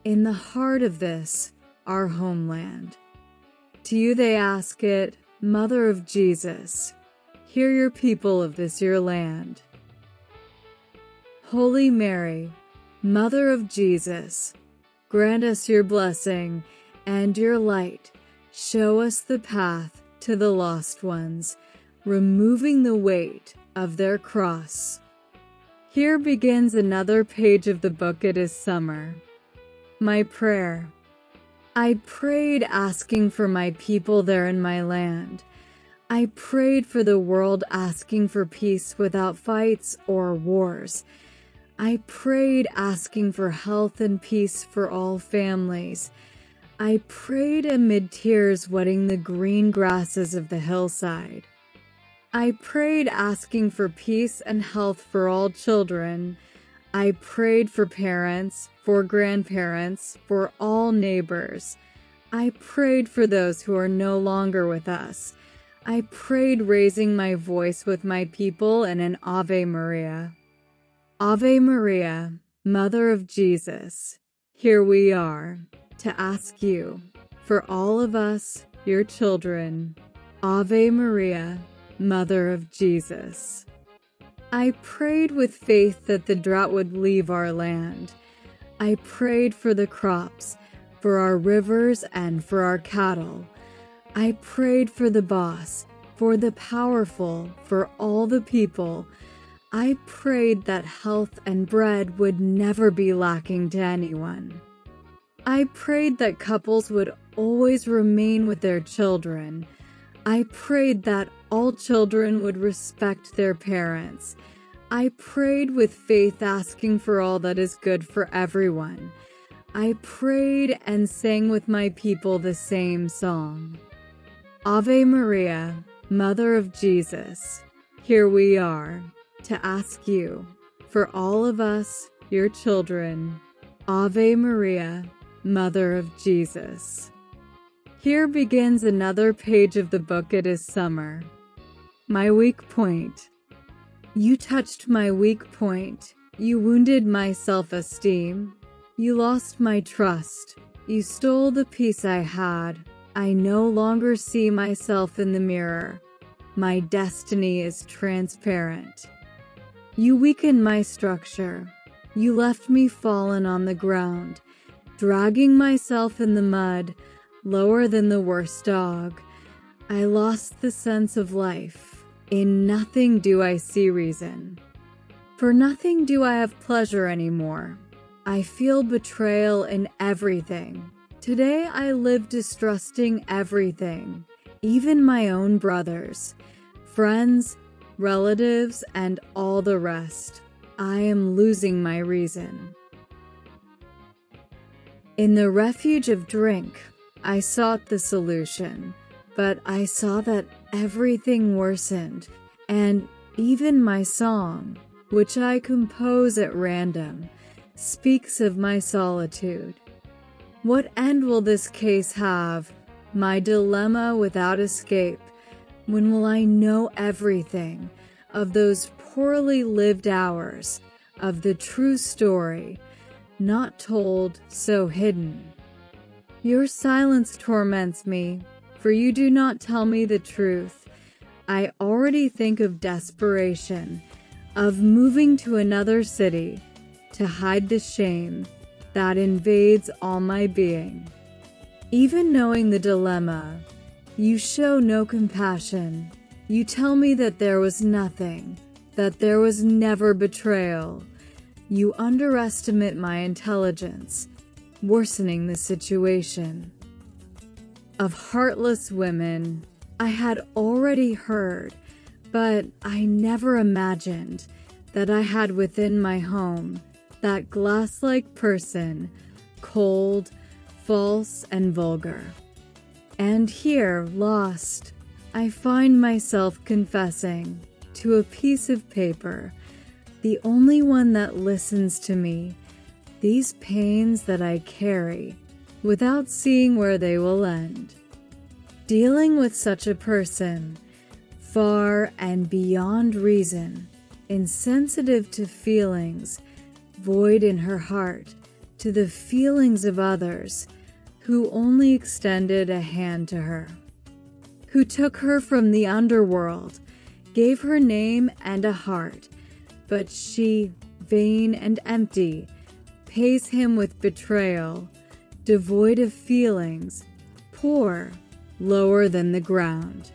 in the heart of this, our homeland. To you they ask it, Mother of Jesus, hear your people of this your land. Holy Mary, Mother of Jesus, grant us your blessing and your light. Show us the path to the lost ones, removing the weight of their cross. Here begins another page of the book. It is summer. My prayer. I prayed asking for my people there in my land. I prayed for the world asking for peace without fights or wars. I prayed asking for health and peace for all families. I prayed amid tears wetting the green grasses of the hillside. I prayed asking for peace and health for all children. I prayed for parents, for grandparents, for all neighbors. I prayed for those who are no longer with us. I prayed raising my voice with my people in an Ave Maria. Ave Maria, Mother of Jesus, here we are to ask you, for all of us, your children, Ave Maria, Mother of Jesus. I prayed with faith that the drought would leave our land. I prayed for the crops, for our rivers, and for our cattle. I prayed for the boss, for the powerful, for all the people. I prayed that health and bread would never be lacking to anyone. I prayed that couples would always remain with their children. I prayed that all children would respect their parents. I prayed with faith asking for all that is good for everyone. I prayed and sang with my people the same song. Ave Maria, Mother of Jesus, here we are to ask you, for all of us, your children, Ave Maria, Mother of Jesus. Here begins another page of the book. It is summer. My weak point. You touched my weak point. You wounded my self-esteem. You lost my trust. You stole the peace I had. I no longer see myself in the mirror. My destiny is transparent. You weakened my structure. You left me fallen on the ground, dragging myself in the mud, lower than the worst dog. I lost the sense of life. In nothing do I see reason. For nothing do I have pleasure anymore. I feel betrayal in everything. Today I live distrusting everything, even my own brothers, friends, relatives, and all the rest. I am losing my reason. In the refuge of drink, I sought the solution, but I saw that everything worsened, and even my song, which I compose at random, speaks of my solitude. What end will this case have, my dilemma without escape? When will I know everything of those poorly lived hours, of the true story, not told, so hidden? Your silence torments me, for you do not tell me the truth. I already think of desperation, of moving to another city, to hide the shame that invades all my being. Even knowing the dilemma, you show no compassion. You tell me that there was nothing, that there was never betrayal. You underestimate my intelligence, worsening the situation. Of heartless women, I had already heard, but I never imagined that I had within my home that glass-like person, cold, false, and vulgar. And here, lost, I find myself confessing to a piece of paper, the only one that listens to me, these pains that I carry, without seeing where they will end. Dealing with such a person, far and beyond reason, insensitive to feelings, void in her heart to the feelings of others, who only extended a hand to her, who took her from the underworld, gave her name and a heart, but she, vain and empty, pays him with betrayal, devoid of feelings, poor, lower than the ground.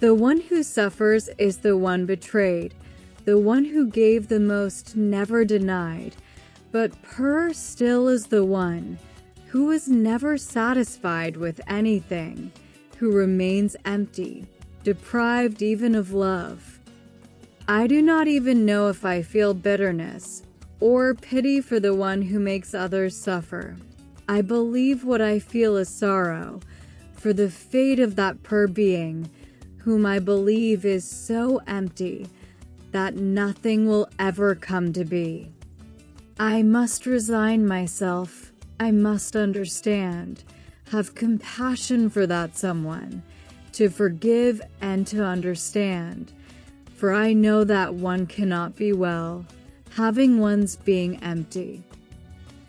The one who suffers is the one betrayed, the one who gave the most never denied, but purr still is the one who is never satisfied with anything, who remains empty, deprived even of love. I do not even know if I feel bitterness or pity for the one who makes others suffer. I believe what I feel is sorrow for the fate of that poor being whom I believe is so empty that nothing will ever come to be. I must resign myself. I must understand, have compassion for that someone, to forgive and to understand, for I know that one cannot be well, having one's being empty.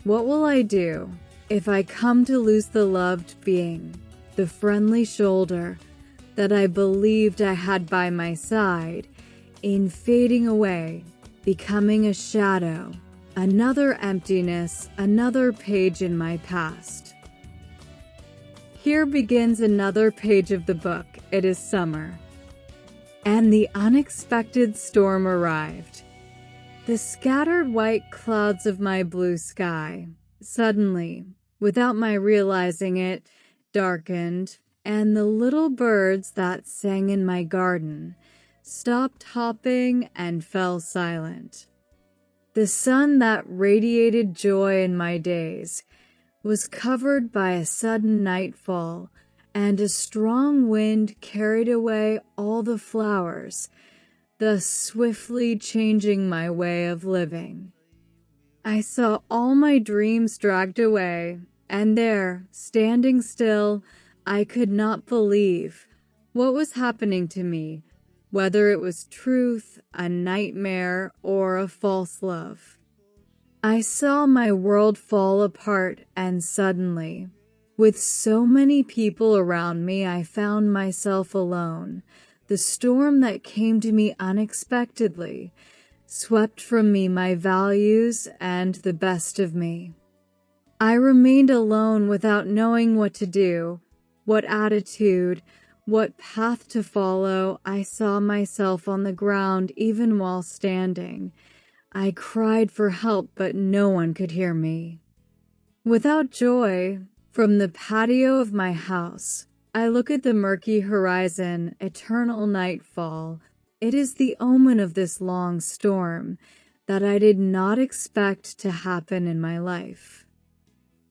What will I do if I come to lose the loved being, the friendly shoulder that I believed I had by my side, in fading away, becoming a shadow, another emptiness, another page in my past? Here begins another page of the book. It is summer. And the unexpected storm arrived. The scattered white clouds of my blue sky, suddenly, without my realizing it, darkened, and the little birds that sang in my garden stopped hopping and fell silent. The sun that radiated joy in my days was covered by a sudden nightfall, and a strong wind carried away all the flowers, thus swiftly changing my way of living. I saw all my dreams dragged away, and there, standing still, I could not believe what was happening to me, whether it was truth, a nightmare, or a false love. I saw my world fall apart, and suddenly, with so many people around me, I found myself alone. The storm that came to me unexpectedly swept from me my values and the best of me. I remained alone without knowing what to do, what attitude, what path to follow. I saw myself on the ground even while standing. I cried for help, but no one could hear me. Without joy, from the patio of my house, I look at the murky horizon, eternal nightfall. It is the omen of this long storm that I did not expect to happen in my life.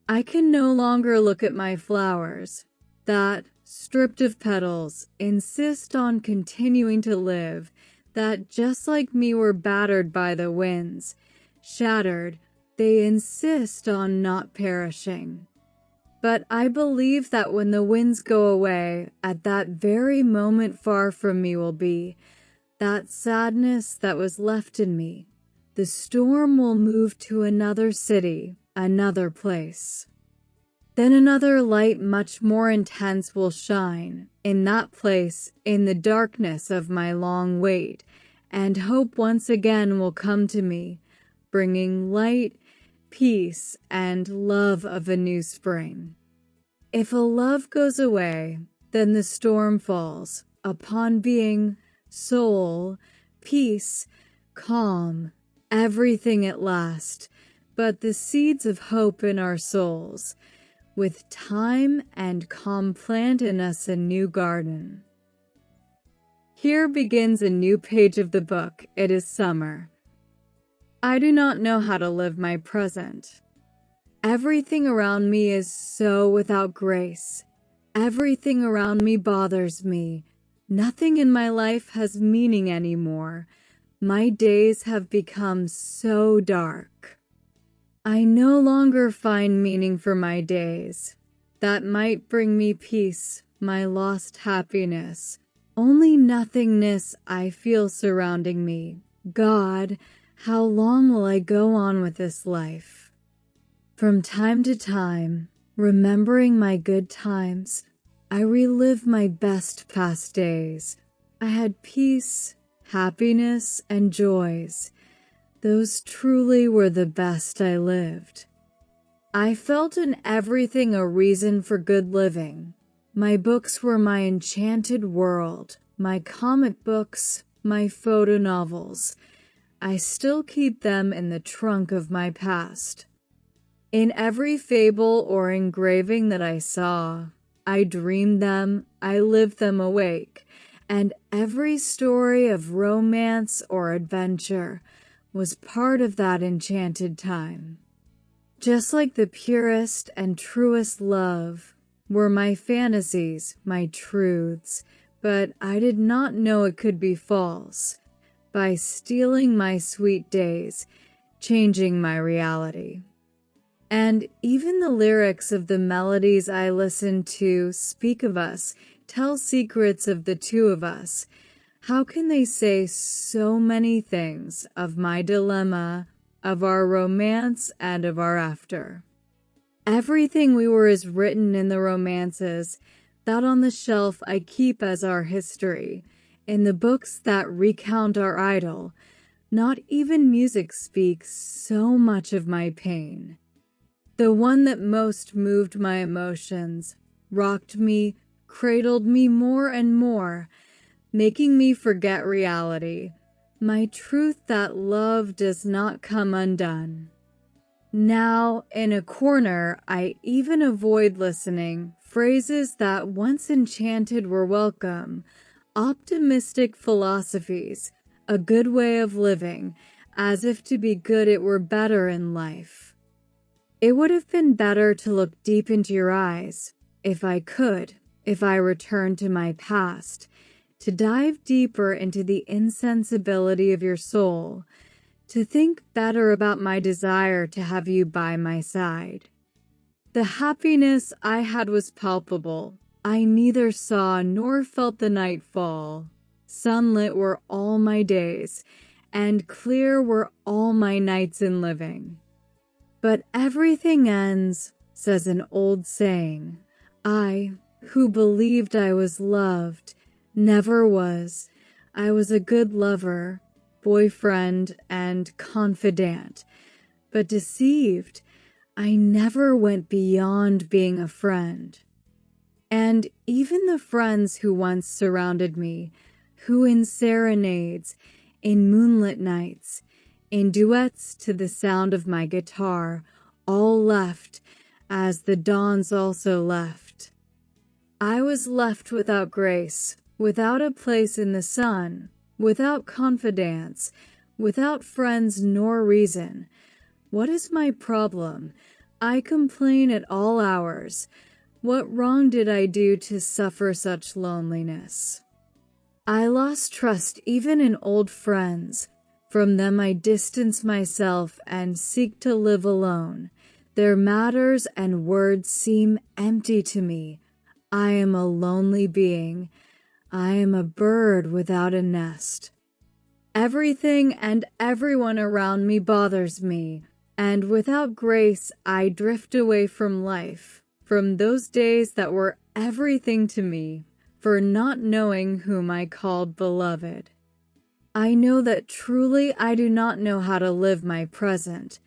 I can no longer look at my flowers that, stripped of petals, insist on continuing to live, that just like me were battered by the winds, shattered, they insist on not perishing. But I believe that when the winds go away, at that very moment far from me will be that sadness that was left in me. The storm will move to another city, another place. Then another light much more intense will shine in that place, in the darkness of my long wait, and hope once again will come to me, bringing light, peace, and love of a new spring. If a love goes away, then the storm falls upon being, soul, peace, calm, everything at last, but the seeds of hope in our souls, with time and calm plant in us a new garden. Here begins a new page of the book. It is summer. I do not know how to live my present. Everything around me is so without grace. Everything around me bothers me. Nothing in my life has meaning anymore. My days have become so dark. I no longer find meaning for my days. That might bring me peace, my lost happiness. Only nothingness I feel surrounding me. God, how long will I go on with this life? From time to time, remembering my good times, I relive my best past days. I had peace, happiness, and joys. Those truly were the best I lived. I felt in everything a reason for good living. My books were my enchanted world, my comic books, my photo novels. I still keep them in the trunk of my past. In every fable or engraving that I saw, I dreamed them, I lived them awake, and every story of romance or adventure was part of that enchanted time. Just like the purest and truest love were my fantasies, my truths, but I did not know it could be false. By stealing my sweet days, changing my reality. And even the lyrics of the melodies I listen to speak of us, tell secrets of the two of us. How can they say so many things of my dilemma, of our romance, and of our after? Everything we were is written in the romances, that on the shelf I keep as our history, in the books that recount our idyll. Not even music speaks so much of my pain. The one that most moved my emotions, rocked me, cradled me more and more, making me forget reality, my truth that love does not come undone. Now, in a corner, I even avoid listening. Phrases that once enchanted were welcome, optimistic philosophies, a good way of living, as if to be good it were better in life. It would have been better to look deep into your eyes, if I could, if I returned to my past, to dive deeper into the insensibility of your soul, to think better about my desire to have you by my side. The happiness I had was palpable. I neither saw nor felt the night fall. Sunlit were all my days, and clear were all my nights in living. But everything ends, says an old saying. I, who believed I was loved, never was. I was a good lover, boyfriend, and confidant, but deceived. I never went beyond being a friend. And even the friends who once surrounded me, who in serenades, in moonlit nights, in duets to the sound of my guitar, all left, as the dawns also left. I was left without grace, without a place in the sun, without confidence, without friends nor reason. What is my problem? I complain at all hours. What wrong did I do to suffer such loneliness? I lost trust even in old friends. From them I distance myself and seek to live alone. Their matters and words seem empty to me. I am a lonely being. I am a bird without a nest. Everything and everyone around me bothers me, and without grace I drift away from life, from those days that were everything to me, for not knowing whom I called beloved. I know that truly I do not know how to live my present.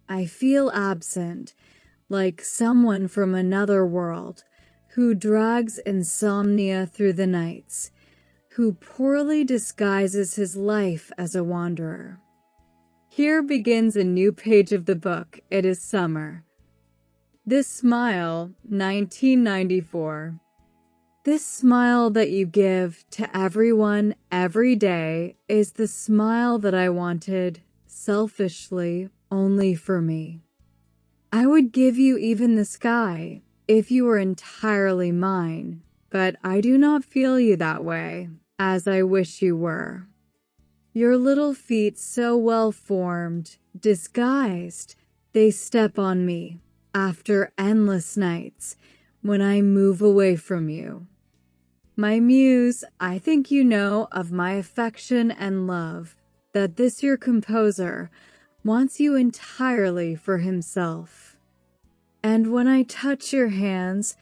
I feel absent, like someone from another world, who drags insomnia through the nights, who poorly disguises his life as a wanderer. Here begins a new page of the book. It is summer. This smile, 1994. This smile that you give to everyone every day is the smile that I wanted, selfishly, only for me. I would give you even the sky if you were entirely mine, but I do not feel you that way, as I wish you were. Your little feet so well formed, disguised, they step on me after endless nights when I move away from you. My muse, I think you know of my affection and love, that this your composer wants you entirely for himself. And when I touch your hands,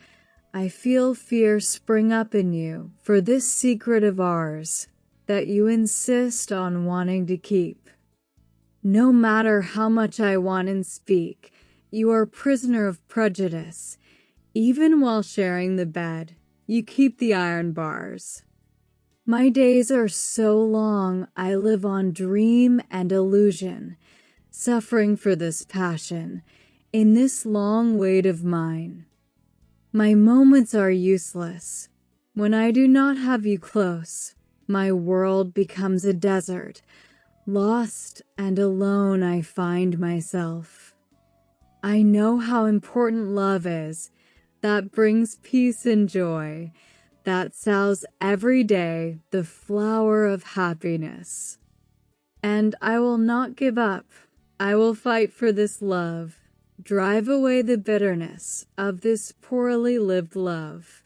I feel fear spring up in you for this secret of ours that you insist on wanting to keep. No matter how much I want and speak, you are prisoner of prejudice. Even while sharing the bed, you keep the iron bars. My days are so long, I live on dream and illusion, suffering for this passion, in this long wait of mine. My moments are useless. When I do not have you close, my world becomes a desert. Lost and alone I find myself. I know how important love is, that brings peace and joy, that sows every day the flower of happiness. And I will not give up. I will fight for this love, drive away the bitterness of this poorly lived love.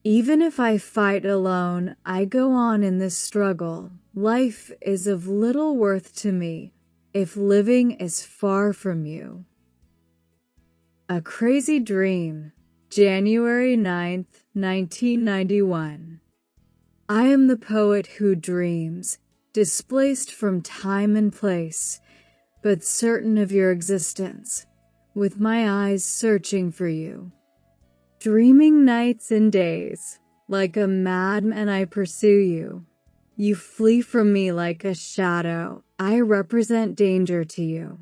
Even if I fight alone, I go on in this struggle. Life is of little worth to me if living is far from you. A Crazy Dream, January 9th, 1991. I am the poet who dreams, displaced from time and place, but certain of your existence, with my eyes searching for you. Dreaming nights and days, like a madman I pursue you. You flee from me like a shadow. I represent danger to you.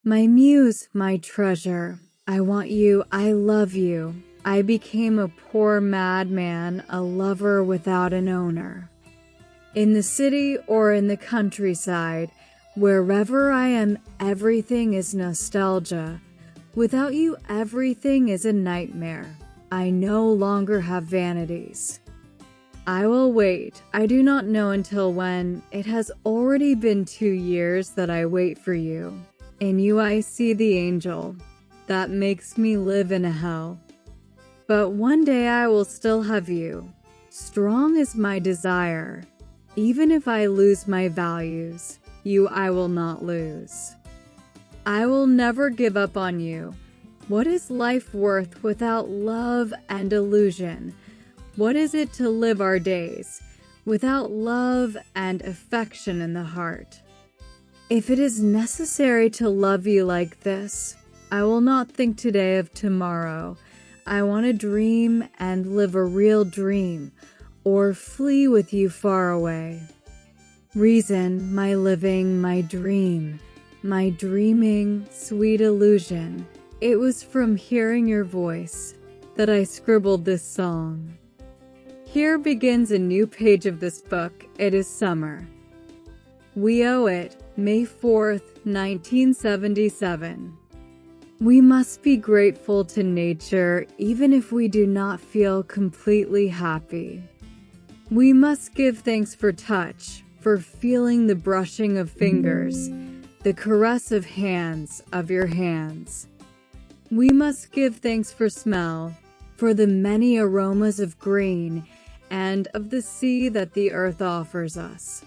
My muse, my treasure, I want you, I love you. I became a poor madman, a lover without an owner. In the city or in the countryside, wherever I am, everything is nostalgia. Without you, everything is a nightmare. I no longer have vanities. I will wait. I do not know until when. It has already been 2 years that I wait for you. In you I see the angel. that makes me live in a hell. But one day I will still have you. Strong is my desire. Even if I lose my values, you I will not lose. I will never give up on you. What is life worth without love and illusion? What is it to live our days without love and affection in the heart? If it is necessary to love you like this, I will not think today of tomorrow. I want to dream and live a real dream, or flee with you far away. Reason, my living, my dream, my dreaming, sweet illusion. It was from hearing your voice that I scribbled this song. Here begins a new page of this book. It is summer. We owe it, May 4th, 1977. We must be grateful to nature even if we do not feel completely happy. We must give thanks for touch, for feeling the brushing of fingers, the caress of your hands. We must give thanks for smell, for the many aromas of green and of the sea that the earth offers us.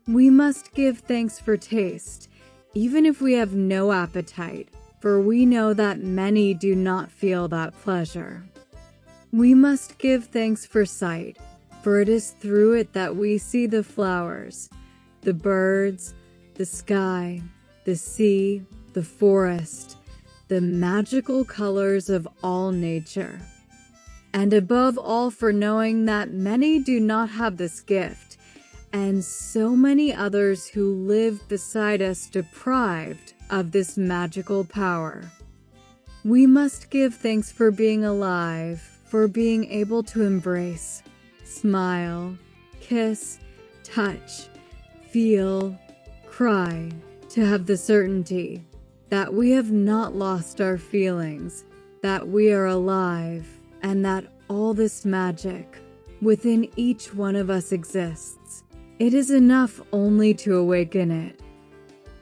We must give thanks for taste, even if we have no appetite, for we know that many do not feel that pleasure. We must give thanks for sight, for it is through it that we see the flowers, the birds, the sky, the sea, the forest, the magical colors of all nature. And above all, for knowing that many do not have this gift, and so many others who live beside us deprived of this magical power. We must give thanks for being alive, for being able to embrace, smile, kiss, touch, feel, cry, to have the certainty that we have not lost our feelings, that we are alive, and that all this magic within each one of us exists. It is enough only to awaken it.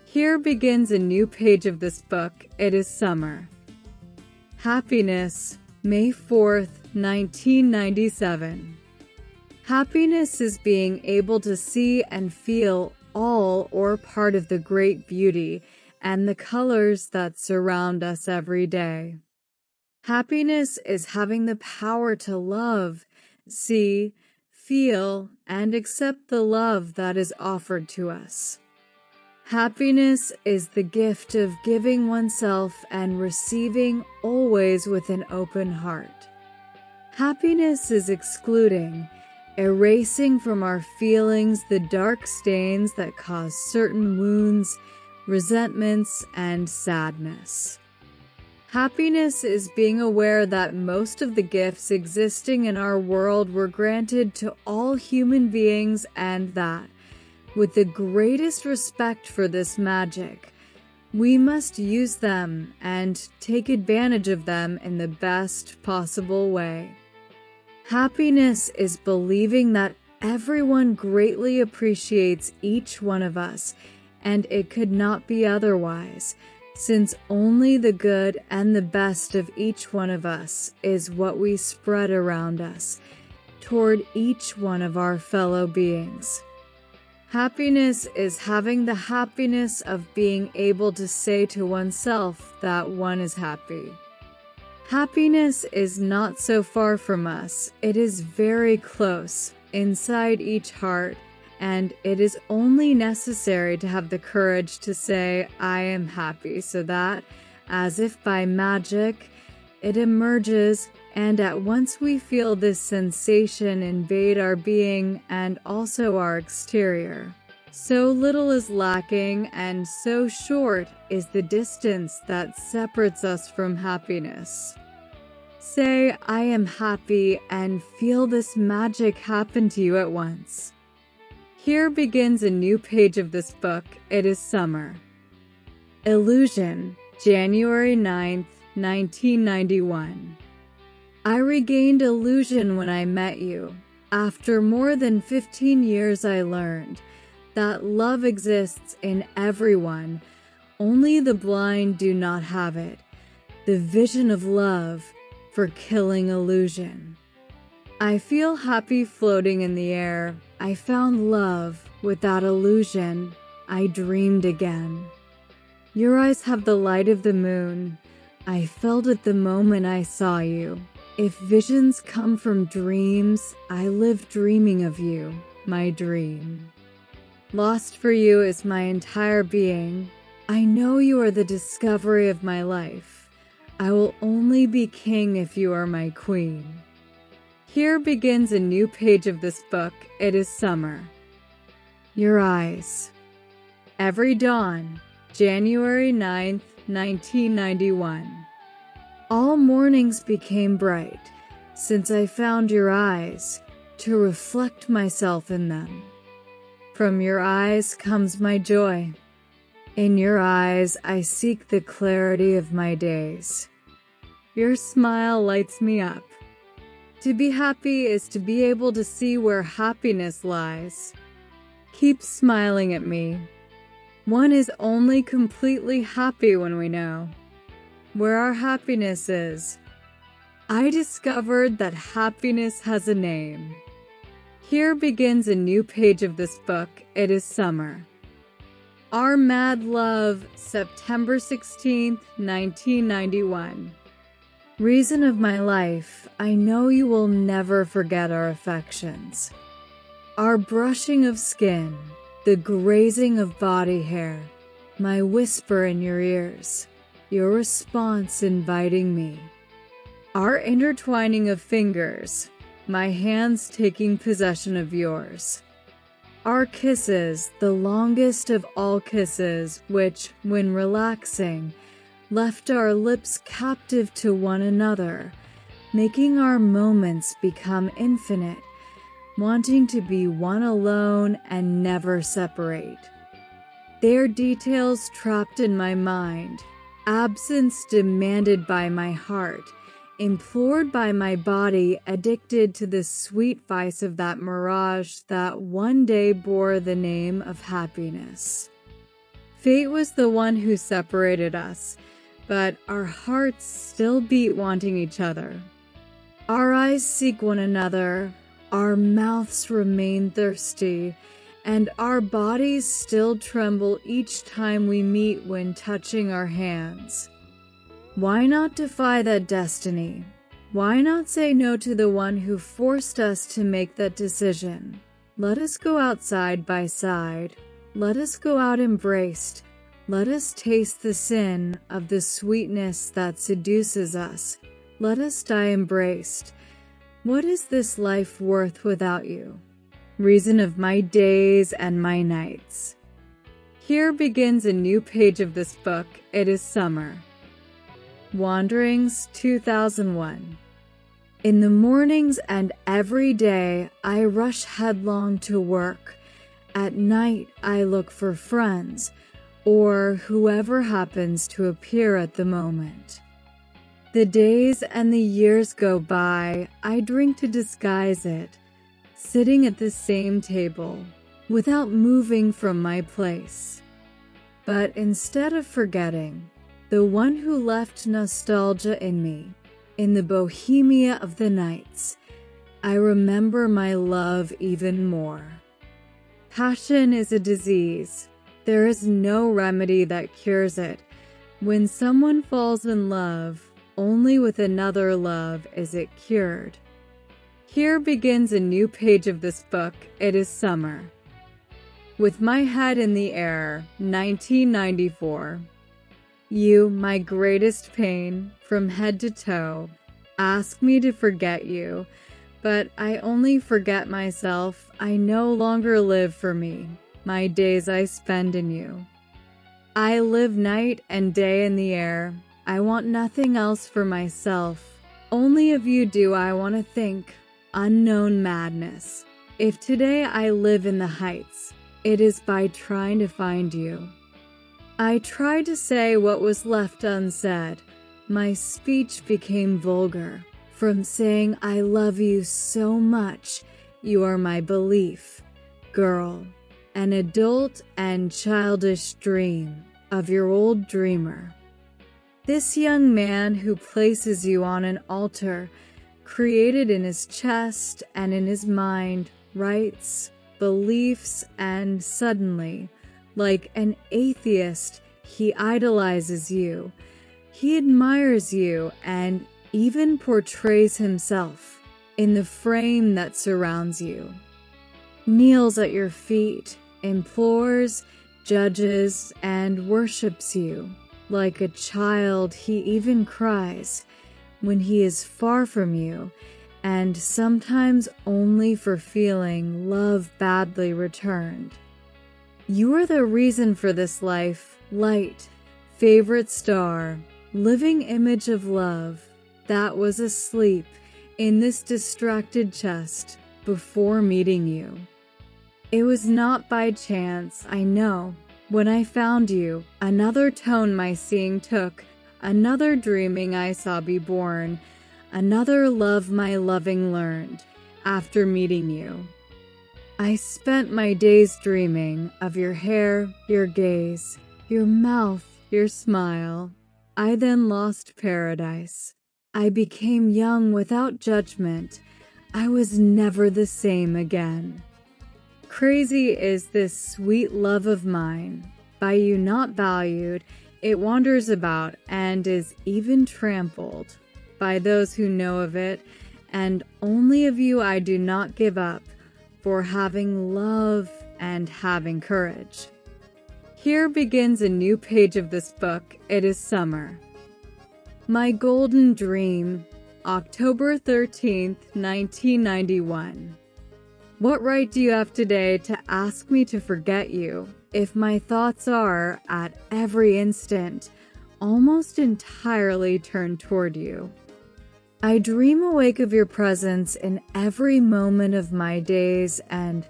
Here begins a new page of this book. It is summer. Happiness, May 4th, 1997. Happiness is being able to see and feel all or part of the great beauty and the colors that surround us every day. Happiness is having the power to love, see, feel, and accept the love that is offered to us. Happiness is the gift of giving oneself and receiving always with an open heart. Happiness is excluding, erasing from our feelings the dark stains that cause certain wounds, resentments, and sadness. Happiness is being aware that most of the gifts existing in our world were granted to all human beings, and that, with the greatest respect for this magic, we must use them and take advantage of them in the best possible way. Happiness is believing that everyone greatly appreciates each one of us, and it could not be otherwise, since only the good and the best of each one of us is what we spread around us, toward each one of our fellow beings. Happiness is having the happiness of being able to say to oneself that one is happy. Happiness is not so far from us. It is very close, inside each heart, and it is only necessary to have the courage to say, I am happy, so that, as if by magic, it emerges, and at once we feel this sensation invade our being and also our exterior. So little is lacking, and so short is the distance that separates us from happiness. Say, I am happy, and feel this magic happen to you at once. Here begins a new page of this book. It is summer. Illusion, January 9th, 1991. I regained illusion when I met you. After more than 15 years, I learned that love exists in everyone. Only the blind do not have it. the vision of love for killing illusion. I feel happy floating in the air. I found love without illusion. I dreamed again. Your eyes have the light of the moon. I felt it the moment I saw you. If visions come from dreams, I live dreaming of you, my dream. Lost for you is my entire being. I know you are the discovery of my life. I will only be king if you are my queen. Here begins a new page of this book. It is summer. Your eyes. Every dawn, January 9th, 1991. All mornings became bright since I found your eyes to reflect myself in them. From your eyes comes my joy. In your eyes, I seek the clarity of my days. Your smile lights me up. To be happy is to be able to see where happiness lies. Keep smiling at me. One is only completely happy when we know where our happiness is. I discovered that happiness has a name. Here begins a new page of this book. It is summer. Our Mad Love, September 16th, 1991. Reason of my life, I know you will never forget our affections. Our brushing of skin, the grazing of body hair, my whisper in your ears, your response inviting me. Our intertwining of fingers, my hands taking possession of yours. Our kisses, the longest of all kisses, which, when relaxing, left our lips captive to one another, making our moments become infinite, wanting to be one alone and never separate. They are details trapped in my mind, absence demanded by my heart, implored by my body, addicted to the sweet vice of that mirage that one day bore the name of happiness. Fate was the one who separated us, but our hearts still beat wanting each other. Our eyes seek one another, our mouths remain thirsty, and our bodies still tremble each time we meet when touching our hands. Why not defy that destiny? Why not say no to the one who forced us to make that decision? Let us go out side by side. Let us go out embraced. Let us taste the sin of the sweetness that seduces us. Let us die embraced. What is this life worth without you? Reason of my days and my nights. Here begins a new page of this book. It is summer. Wanderings, 2001. In the mornings and every day, I rush headlong to work. At night, I look for friends, or whoever happens to appear at the moment. The days and the years go by. I drink to disguise it, sitting at the same table, without moving from my place. But instead of forgetting, the one who left nostalgia in me, in the bohemia of the nights, I remember my love even more. Passion is a disease. There is no remedy that cures it. When someone falls in love, only with another love is it cured. Here begins a new page of this book. It is summer. With my head in the air, 1994. You, my greatest pain, from head to toe, ask me to forget you, but I only forget myself. I no longer live for me, my days I spend in you. I live night and day in the air. I want nothing else for myself. Only of you do I want to think, unknown madness. If today I live in the heights, it is by trying to find you. I tried to say what was left unsaid. My speech became vulgar. From saying I love you so much, you are my belief. Girl, an adult and childish dream of your old dreamer. This young man who places you on an altar, created in his chest and in his mind, rights, beliefs, and suddenly, like an atheist, he idolizes you. He admires you and even portrays himself in the frame that surrounds you. Kneels at your feet, implores, judges, and worships you. Like a child, he even cries when he is far from you, and sometimes only for feeling love badly returned. You are the reason for this life, light, favorite star, living image of love that was asleep in this distracted chest before meeting you. It was not by chance, I know. When I found you, another tone my seeing took, another dreaming I saw be born, another love my loving learned after meeting you. I spent my days dreaming of your hair, your gaze, your mouth, your smile. I then lost paradise. I became young without judgment. I was never the same again. Crazy is this sweet love of mine. By you not valued, it wanders about and is even trampled by those who know of it, and only of you I do not give up, for having love and having courage. Here begins a new page of this book. It is summer. My Golden Dream, October 13th, 1991. What right do you have today to ask me to forget you, if my thoughts are, at every instant, almost entirely turned toward you? I dream awake of your presence in every moment of my days, and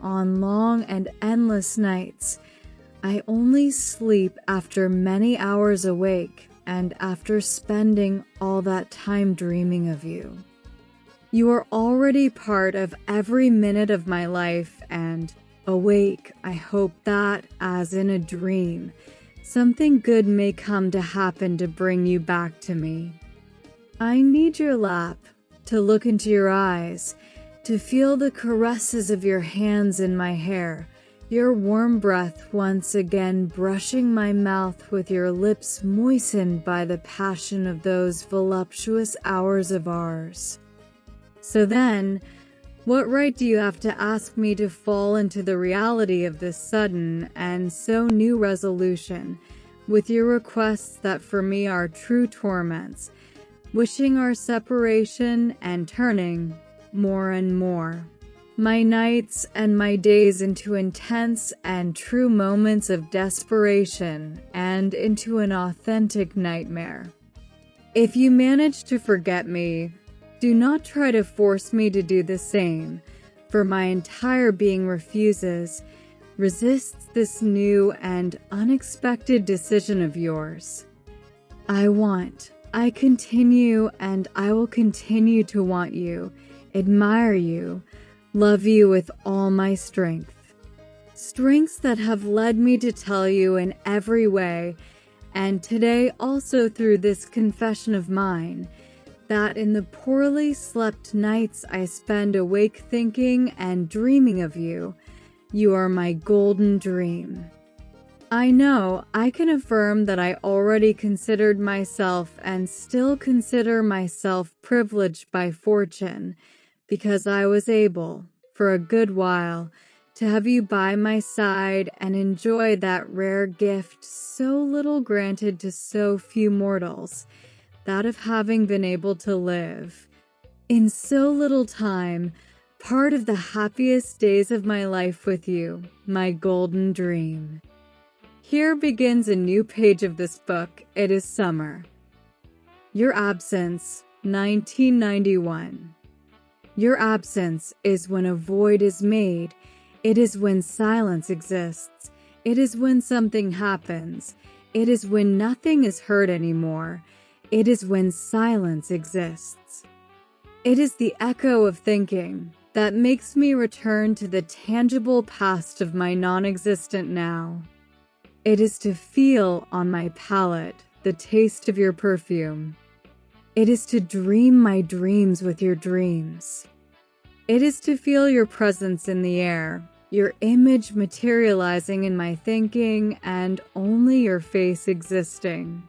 on long and endless nights, I only sleep after many hours awake and after spending all that time dreaming of you. You are already part of every minute of my life, and awake, I hope that, as in a dream, something good may come to happen to bring you back to me. I need your lap, to look into your eyes, to feel the caresses of your hands in my hair, your warm breath once again brushing my mouth with your lips moistened by the passion of those voluptuous hours of ours. So then, what right do you have to ask me to fall into the reality of this sudden and so new resolution, with your requests that for me are true torments, wishing our separation and turning more and more my nights and my days into intense and true moments of desperation and into an authentic nightmare? If you manage to forget me, do not try to force me to do the same, for my entire being resists this new and unexpected decision of yours. I continue, and I will continue to want you, admire you, love you with all my strength. Strengths that have led me to tell you in every way, and today also through this confession of mine, that in the poorly slept nights I spend awake thinking and dreaming of you, you are my golden dream. I know I can affirm that I already considered myself and still consider myself privileged by fortune, because I was able, for a good while, to have you by my side and enjoy that rare gift so little granted to so few mortals, that of having been able to live, in so little time, part of the happiest days of my life with you, my golden dream. Here begins a new page of this book. It is summer. Your absence, 1991. Your absence is when a void is made. It is when silence exists. It is when something happens. It is when nothing is heard anymore. It is when silence exists. It is the echo of thinking that makes me return to the tangible past of my non-existent now. It is to feel on my palate the taste of your perfume. It is to dream my dreams with your dreams. It is to feel your presence in the air, your image materializing in my thinking, and only your face existing.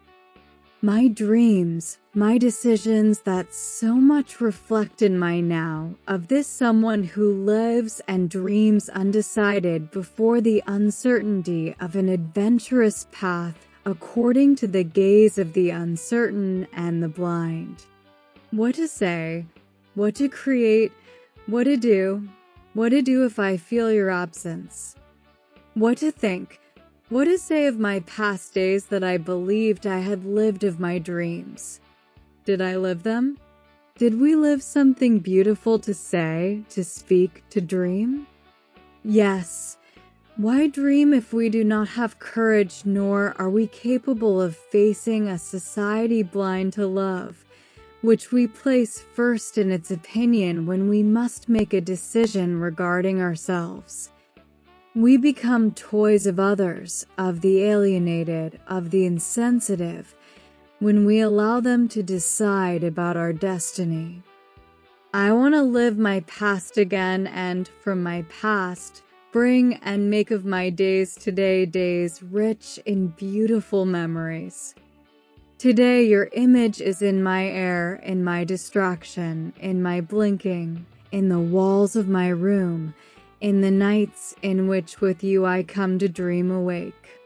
My dreams, my decisions that so much reflect in my now of this someone who lives and dreams undecided before the uncertainty of an adventurous path according to the gaze of the uncertain and the blind. What to say, what to create, what to do if I feel your absence. What to think, what to say of my past days that I believed I had lived of my dreams. Did I live them? Did we live something beautiful to say, to speak, to dream? Yes. Why dream if we do not have courage, nor are we capable of facing a society blind to love, which we place first in its opinion when we must make a decision regarding ourselves? We become toys of others, of the alienated, of the insensitive, when we allow them to decide about our destiny. I want to live my past again, and from my past, bring and make of my days today days rich in beautiful memories. Today your image is in my air, in my distraction, in my blinking, in the walls of my room, in the nights in which with you I come to dream awake.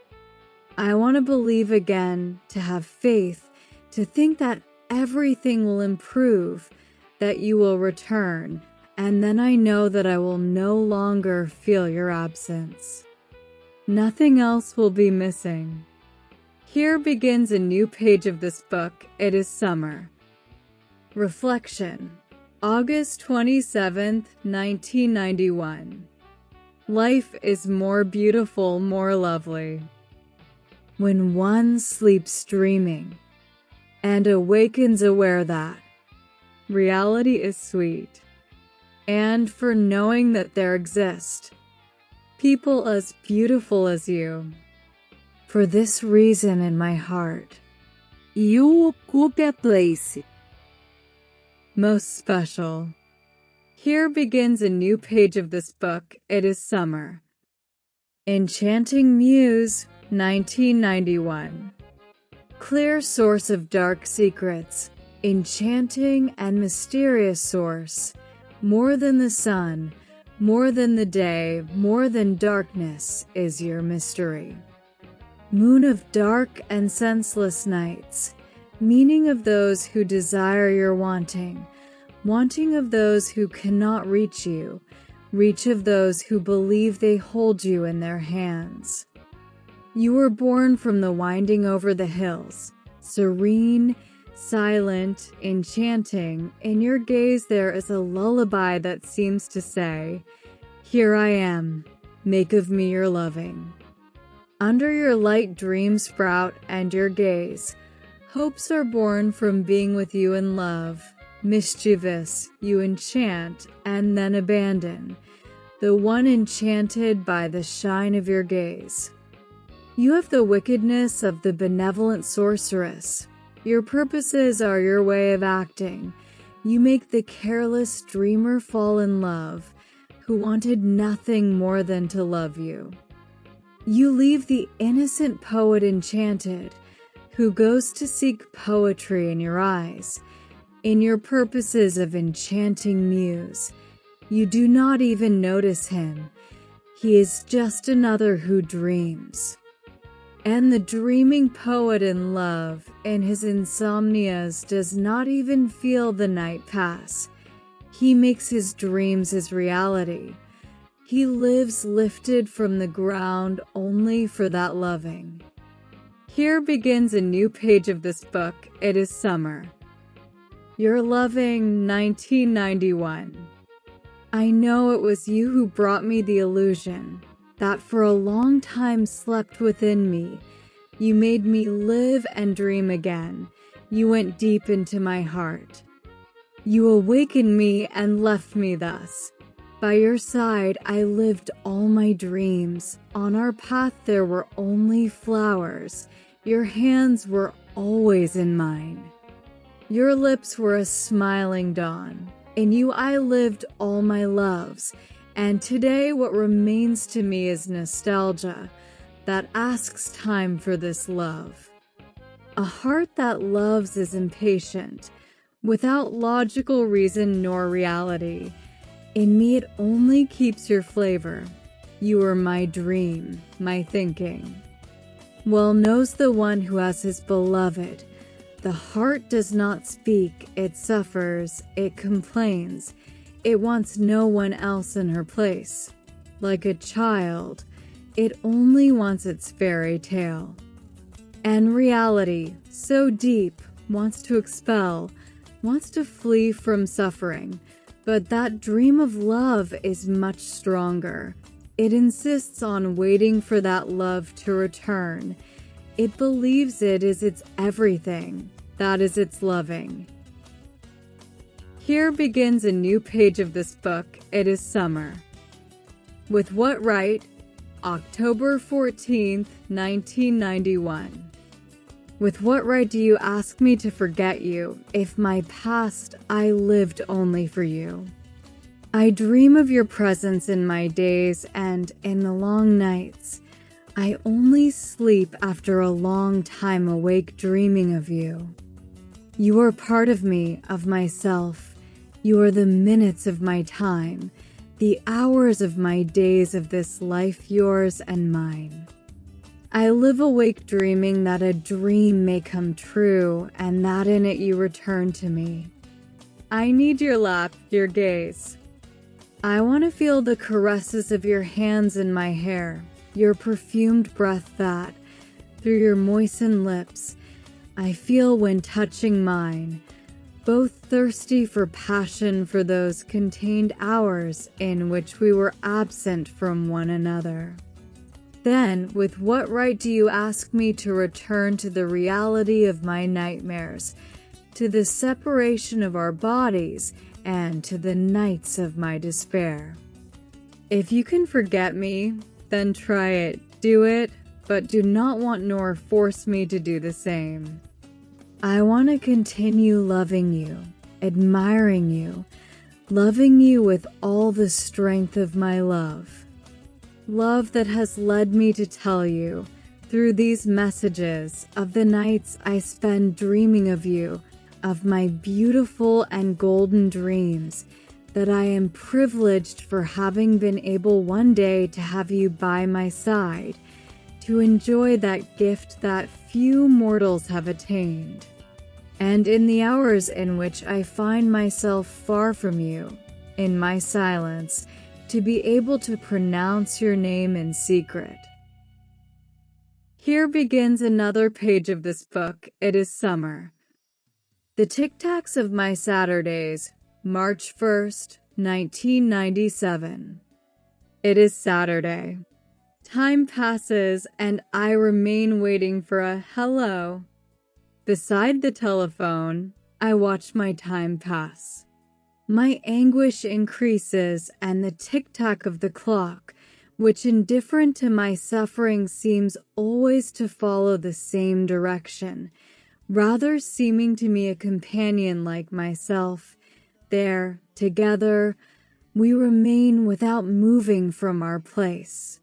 I want to believe again, to have faith, to think that everything will improve, that you will return, and then I know that I will no longer feel your absence. Nothing else will be missing. Here begins a new page of this book. It is summer. Reflection. August 27th, 1991. Life is more beautiful, more lovely, when one sleeps dreaming and awakens aware that reality is sweet, and for knowing that there exist people as beautiful as you. For this reason in my heart, You occupy a place. most special. Here begins a new page of this book. It is summer. Enchanting Muse, 1991. Clear source of dark secrets, enchanting and mysterious source, more than the sun, more than the day, more than darkness is your mystery. Moon of dark and senseless nights, meaning of those who desire your wanting, wanting of those who cannot reach you, reach of those who believe they hold you in their hands. You were born from the winding over the hills, serene, silent, enchanting. In your gaze there is a lullaby that seems to say, "Here I am, make of me your loving." Under your light dreams sprout, and your gaze, hopes are born from being with you in love. Mischievous, you enchant and then abandon, the one enchanted by the shine of your gaze. You have the wickedness of the benevolent sorceress. Your purposes are your way of acting. You make the careless dreamer fall in love, who wanted nothing more than to love you. You leave the innocent poet enchanted, who goes to seek poetry in your eyes. In your purposes of enchanting muse, you do not even notice him. He is just another who dreams. And the dreaming poet in love, in his insomnias, does not even feel the night pass. He makes his dreams his reality. He lives lifted from the ground only for that loving. Here begins a new page of this book. It is summer. Your loving, 1991. I know it was you who brought me the illusion that for a long time slept within me. You made me live and dream again. You went deep into my heart. You awakened me and left me thus. By your side I lived all my dreams. On our path there were only flowers. Your hands were always in mine. Your lips were a smiling dawn. In you I lived all my loves, and today what remains to me is nostalgia that asks time for this love. A heart that loves is impatient, without logical reason nor reality. In me it only keeps your flavor. You are my dream, my thinking. Well knows the one who has his beloved. The heart does not speak, it suffers, it complains. It wants no one else in her place. Like a child, it only wants its fairy tale. And reality, so deep, wants to expel, wants to flee from suffering. But that dream of love is much stronger. It insists on waiting for that love to return. It believes it is its everything. That is its loving. Here begins a new page of this book. It is summer. With what right? October 14th, 1991. With what right do you ask me to forget you, if my past I lived only for you? I dream of your presence in my days and in the long nights. I only sleep after a long time awake dreaming of you. You are part of me, of myself. You are the minutes of my time, the hours of my days of this life, yours and mine. I live awake dreaming that a dream may come true and that in it you return to me. I need your lap, your gaze. I want to feel the caresses of your hands in my hair, your perfumed breath that, through your moistened lips, I feel when touching mine, both thirsty for passion for those contained hours in which we were absent from one another. Then, with what right do you ask me to return to the reality of my nightmares, to the separation of our bodies, and to the nights of my despair? If you can forget me, then try it, do it, but do not want nor force me to do the same. I want to continue loving you, admiring you, loving you with all the strength of my love. Love that has led me to tell you, through these messages, of the nights I spend dreaming of you, of my beautiful and golden dreams, that I am privileged for having been able one day to have you by my side, to enjoy that gift that few mortals have attained. And in the hours in which I find myself far from you, in my silence, to be able to pronounce your name in secret. Here begins another page of this book. It is summer. The tic-tacs of my Saturdays, March 1st, 1997. It is Saturday. Time passes and I remain waiting for a hello. Beside the telephone, I watch my time pass. My anguish increases and the tic-tac of the clock, which indifferent to my suffering seems always to follow the same direction, rather seeming to me a companion like myself. There, together, we remain without moving from our place.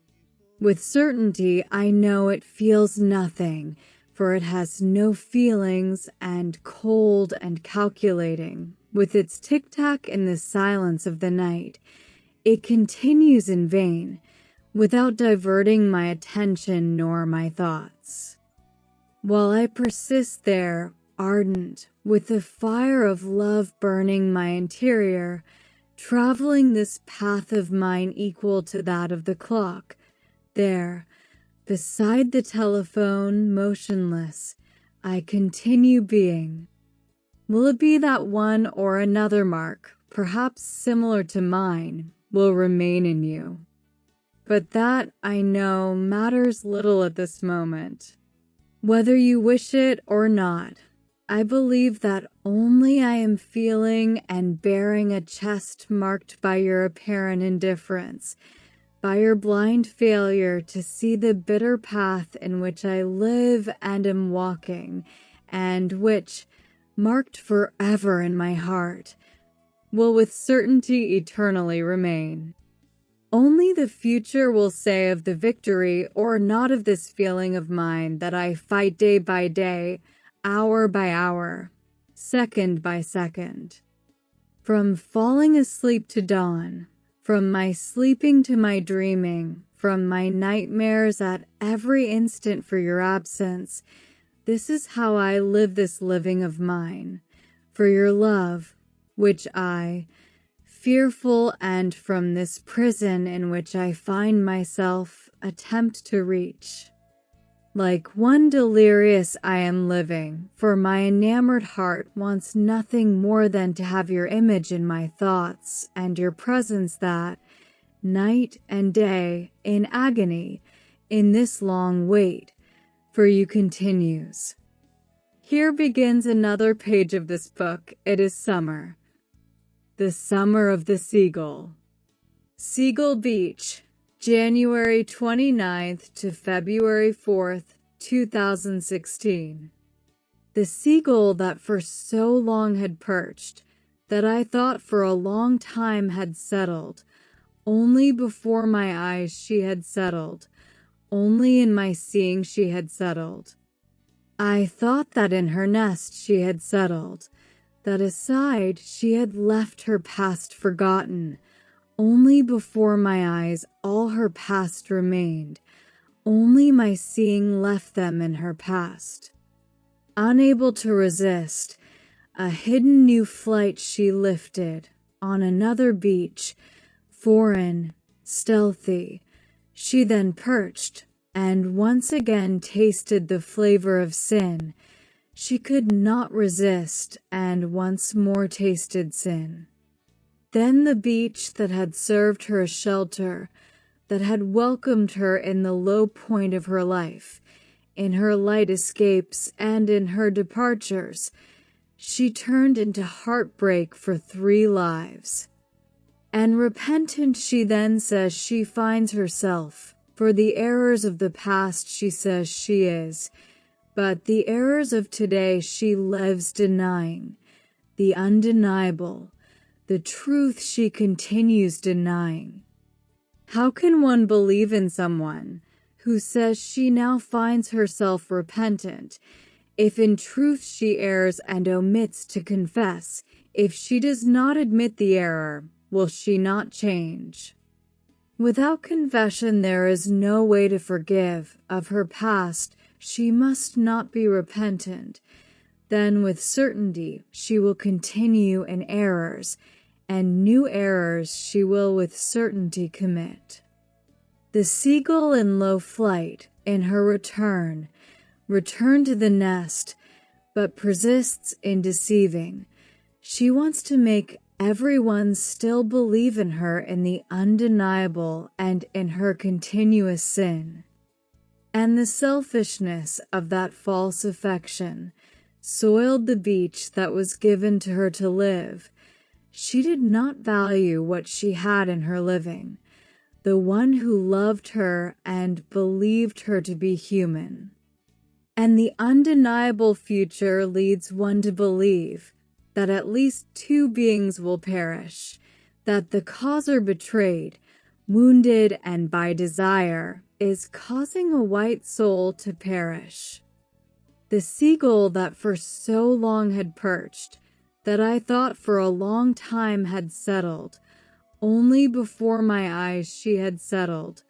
With certainty, I know it feels nothing, for it has no feelings and cold and calculating. With its tic-tac in the silence of the night, it continues in vain, without diverting my attention nor my thoughts. While I persist there, ardent, with the fire of love burning my interior, traveling this path of mine equal to that of the clock, there, beside the telephone, motionless, I continue being. Will it be that one or another mark, perhaps similar to mine, will remain in you? But that, I know, matters little at this moment. Whether you wish it or not, I believe that only I am feeling and bearing a chest marked by your apparent indifference, by your blind failure to see the bitter path in which I live and am walking, and which, marked forever in my heart, will with certainty eternally remain. Only the future will say of the victory or not of this feeling of mine that I fight day by day, hour by hour, second by second. From falling asleep to dawn, from my sleeping to my dreaming, from my nightmares at every instant for your absence, this is how I live this living of mine, for your love, which I, fearful and from this prison in which I find myself, attempt to reach. Like one delirious I am living, for my enamored heart wants nothing more than to have your image in my thoughts and your presence that, night and day, in agony, in this long wait, for you continues. Here begins another page of this book. It is summer. The Summer of the Seagull. Seagull Beach, January 29th to February 4th, 2016. The seagull that for so long had perched, that I thought for a long time had settled, only before my eyes she had settled, only in my seeing she had settled. I thought that in her nest she had settled, that aside she had left her past forgotten, only before my eyes all her past remained, only my seeing left them in her past. Unable to resist, a hidden new flight she lifted, on another beach, foreign, stealthy, she then perched, and once again tasted the flavor of sin. She could not resist, and once more tasted sin. Then the beach that had served her a shelter, that had welcomed her in the low point of her life, in her light escapes and in her departures, she turned into heartbreak for 3 lives. And repentant she then says she finds herself, for the errors of the past she says she is, but the errors of today she lives denying, the undeniable, the truth she continues denying. How can one believe in someone who says she now finds herself repentant, if in truth she errs and omits to confess? If she does not admit the error, will she not change? Without confession there is no way to forgive. Of her past she must not be repentant. Then with certainty she will continue in errors, and new errors she will with certainty commit. The seagull in low flight, in her return to the nest, but persists in deceiving. She wants to make everyone still believe in her in the undeniable and in her continuous sin. And the selfishness of that false affection soiled the beach that was given to her to live. She did not value what she had in her living, the one who loved her and believed her to be human. And the undeniable future leads one to believe that at least 2 beings will perish, that the causer betrayed, wounded, and by desire, is causing a white soul to perish. The seagull that for so long had perched, that I thought for a long time had settled, only before my eyes she had settled,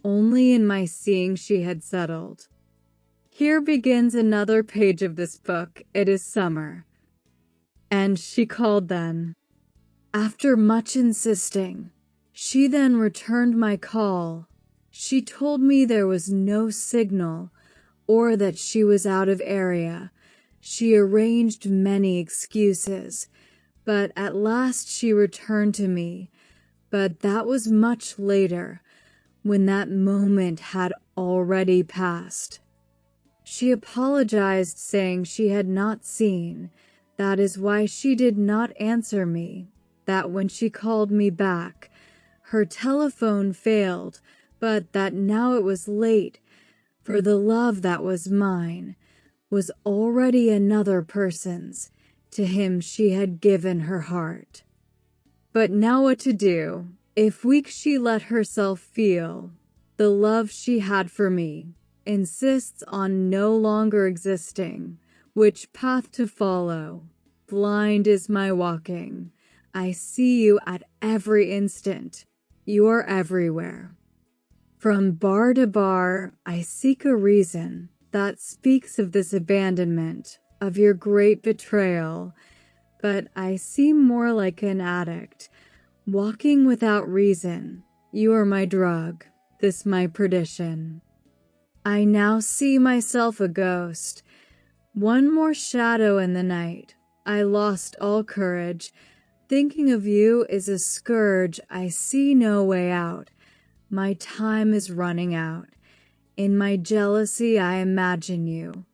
only in my seeing she had settled. Here begins another page of this book. It is summer. And she called then. After much insisting, she then returned my call. She told me there was no signal, or that she was out of area. She arranged many excuses, but at last she returned to me. But that was much later, when that moment had already passed. She apologized, saying she had not seen. That is why she did not answer me, that when she called me back, her telephone failed, but that now it was late, for the love that was mine was already another person's. To him she had given her heart. But now what to do? If weak she let herself feel, the love she had for me insists on no longer existing. Which path to follow? Blind is my walking. I see you at every instant. You are everywhere. From bar to bar, I seek a reason that speaks of this abandonment, of your great betrayal, but I seem more like an addict, walking without reason. You are my drug, this my perdition. I now see myself a ghost, one more shadow in the night. I lost all courage. Thinking of you is a scourge. I see no way out. My time is running out. In my jealousy, I imagine you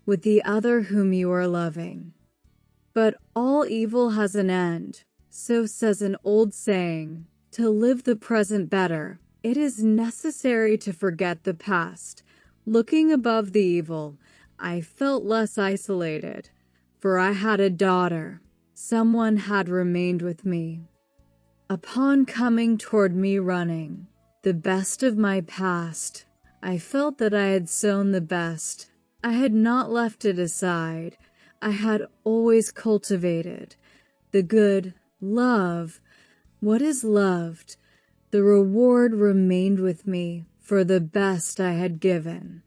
with the other whom you are loving. But all evil has an end. So says an old saying. To live the present better, it is necessary to forget the past. Looking above the evil, I felt less isolated, for I had a daughter. Someone had remained with me. Upon coming toward me running, the best of my past, I felt that I had sown the best. I had not left it aside. I had always cultivated the good, love. What is loved? The reward remained with me for the best I had given.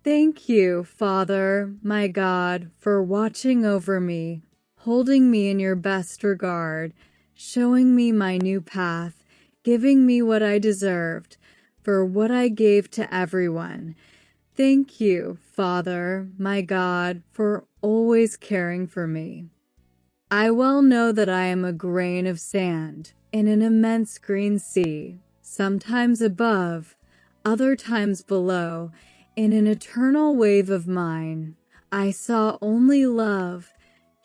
Thank you, Father, my God, for watching over me, holding me in your best regard, showing me my new path, giving me what I deserved, for what I gave to everyone. Thank you, Father, my God, for always caring for me. I well know that I am a grain of sand in an immense green sea, sometimes above, other times below. In an eternal wave of mine, I saw only love,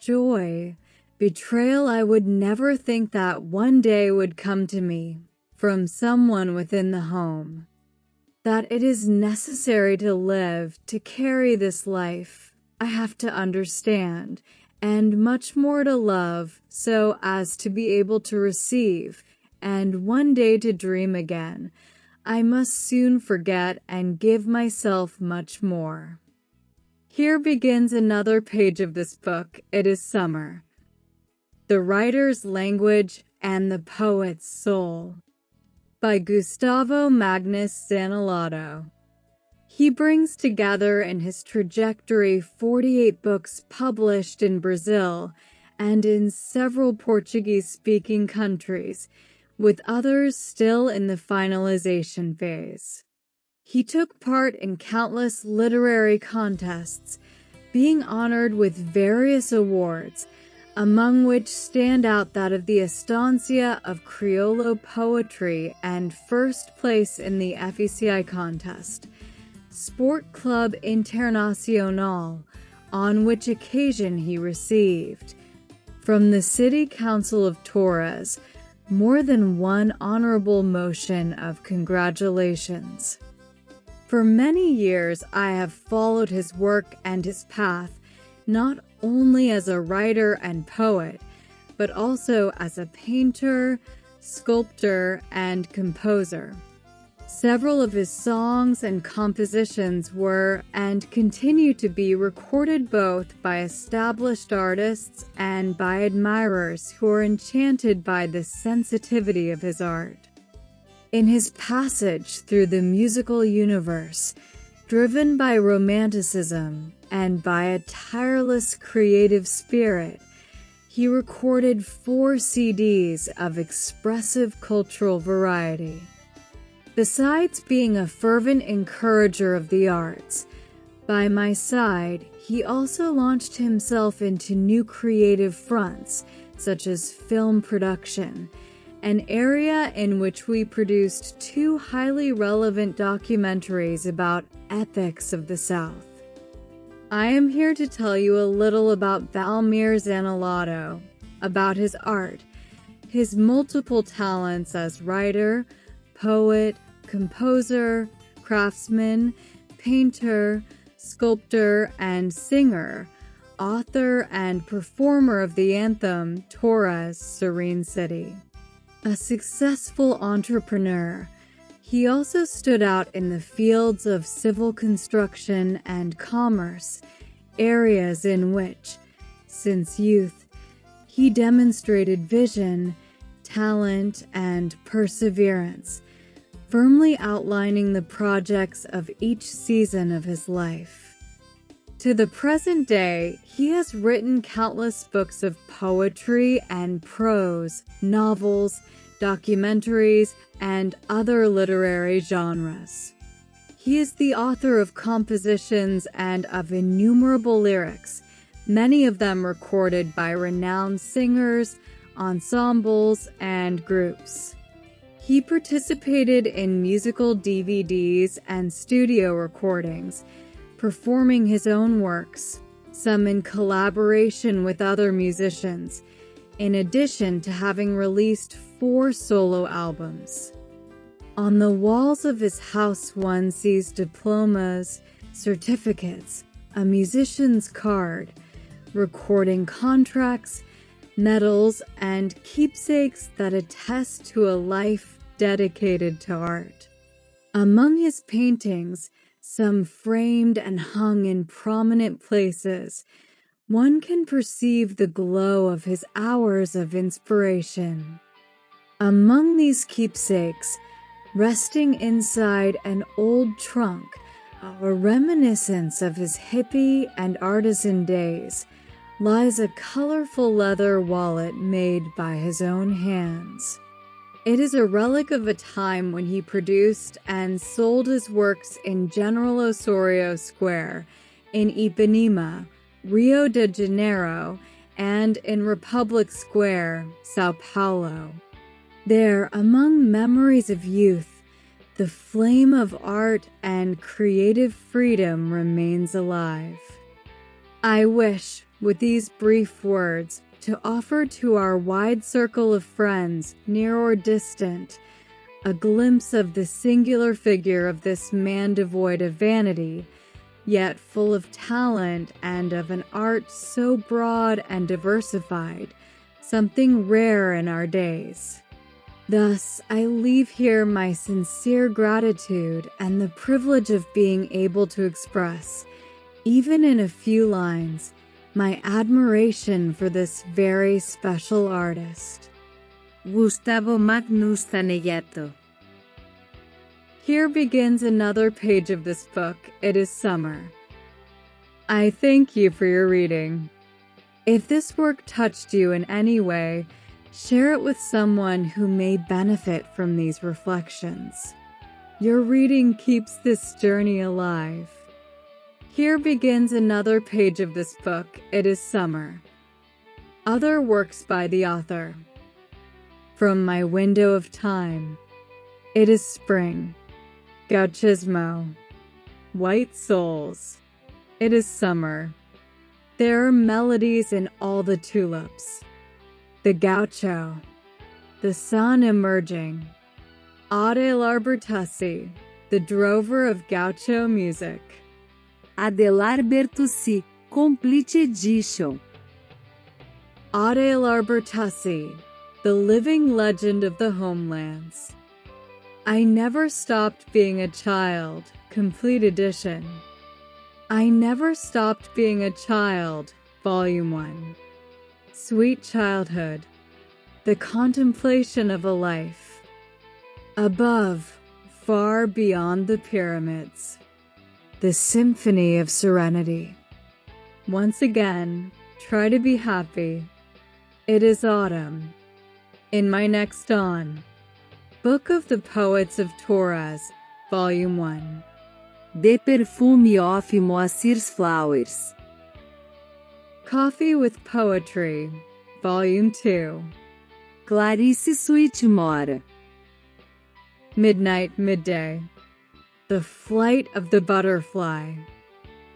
joy, betrayal. I would never think that one day would come to me from someone within the home. That it is necessary to live, to carry this life. I have to understand, and much more to love, so as to be able to receive, and one day to dream again. I must soon forget and give myself much more. Here begins another page of this book. It is summer. The writer's language and the poet's soul. By Gustavo Magnus Sanalato. He brings together in his trajectory 48 books published in Brazil and in several Portuguese-speaking countries, with others still in the finalization phase. He took part in countless literary contests, being honored with various awards, among which stand out that of the Estancia of Criollo Poetry and first place in the FECI contest, Sport Club Internacional, on which occasion he received, from the City Council of Torres, more than one honorable motion of congratulations. For many years I have followed his work and his path, not only as a writer and poet, but also as a painter, sculptor, and composer. Several of his songs and compositions were and continue to be recorded both by established artists and by admirers who are enchanted by the sensitivity of his art. In his passage through the musical universe, driven by romanticism and by a tireless creative spirit, he recorded 4 CDs of expressive cultural variety. Besides being a fervent encourager of the arts, by my side, he also launched himself into new creative fronts, such as film production, an area in which we produced 2 highly relevant documentaries about epics of the South. I am here to tell you a little about Valmir Zanalato, about his art, his multiple talents as writer, poet, composer, craftsman, painter, sculptor and singer, author and performer of the anthem Torah's Serene City. A successful entrepreneur, he also stood out in the fields of civil construction and commerce, areas in which, since youth, he demonstrated vision, talent, and perseverance, firmly outlining the projects of each season of his life. To the present day, he has written countless books of poetry and prose, novels, documentaries, and other literary genres. He is the author of compositions and of innumerable lyrics, many of them recorded by renowned singers, ensembles, and groups. He participated in musical DVDs and studio recordings, performing his own works, some in collaboration with other musicians, in addition to having released 4 solo albums. On the walls of his house one sees diplomas, certificates, a musician's card, recording contracts, medals, and keepsakes that attest to a life dedicated to art. Among his paintings, some framed and hung in prominent places, one can perceive the glow of his hours of inspiration. Among these keepsakes, resting inside an old trunk, a reminiscence of his hippie and artisan days, lies a colorful leather wallet made by his own hands. It is a relic of a time when he produced and sold his works in General Osorio Square, in Ipanema, Rio de Janeiro, and in Republic Square, Sao Paulo. There, among memories of youth, the flame of art and creative freedom remains alive. I wish, with these brief words, to offer to our wide circle of friends, near or distant, a glimpse of the singular figure of this man devoid of vanity, yet full of talent and of an art so broad and diversified, something rare in our days. Thus, I leave here my sincere gratitude and the privilege of being able to express, even in a few lines, my admiration for this very special artist. Gustavo Magnus Taneyeto. Here begins another page of this book. It is summer. I thank you for your reading. If this work touched you in any way, share it with someone who may benefit from these reflections. Your reading keeps this journey alive. Here begins another page of this book. It is summer. Other works by the author. From my window of time. It is spring. Gauchismo. White souls. It is summer. There are melodies in all the tulips. The gaucho. The sun emerging. Audel Bertussi, the drover of gaucho music. Adelar Bertussi, Complete Edition. Audel Bertussi, the living legend of the homelands. I never stopped being a child, Complete Edition. I never stopped being a child, Volume 1. Sweet childhood, the contemplation of a life. Above, far beyond the pyramids. The symphony of serenity. Once again, try to be happy. It is autumn. In my next dawn. Book of the Poets of Torahs, Volume 1. The Perfume of Moacir's Flowers. Coffee with Poetry, Volume 2. Clarice Sweetmore. Midnight Midday. The Flight of the Butterfly.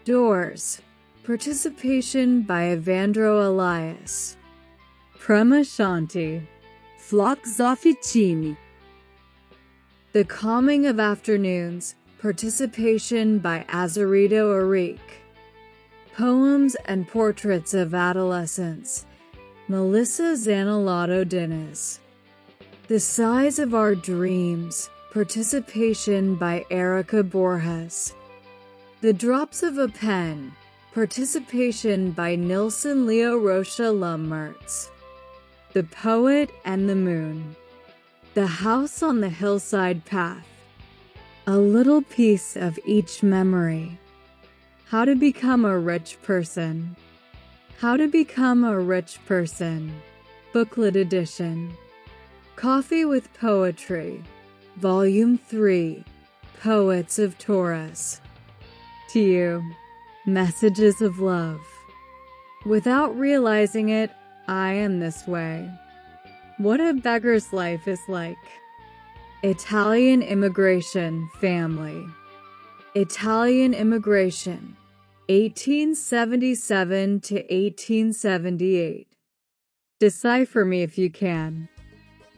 Doors. Participation by Evandro Elias. Prema Shanti. Flocks of Time. The Calming of Afternoons. Participation by Azarito Arique. Poems and Portraits of Adolescence, Melissa Zanolato Diniz. The Size of Our Dreams, Participation by Erica Borges. The Drops of a Pen, Participation by Nilsson Leo Rocha Lummertz. The Poet and the Moon. The House on the Hillside Path. A Little Piece of Each Memory. How to Become a Rich Person. How to Become a Rich Person. Booklet Edition. Coffee with Poetry. Volume 3. Poets of Taurus. To you, messages of love. Without realizing it, I am this way. What a beggar's life is like. Italian immigration family. Italian immigration, 1877 to 1878. Decipher me if you can.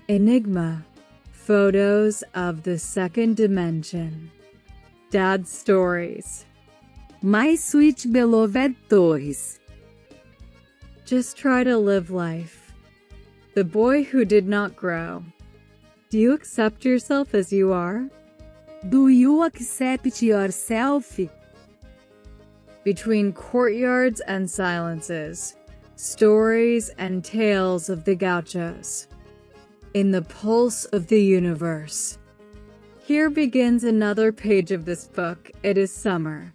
Enigma, photos of the second dimension. Dad's stories. My sweet beloved Torres. Just try to live life. The boy who did not grow. Do you accept yourself as you are? Do you accept yourself? Between courtyards and silences, stories and tales of the gauchos. In the pulse of the universe. Here begins another page of this book. It is summer.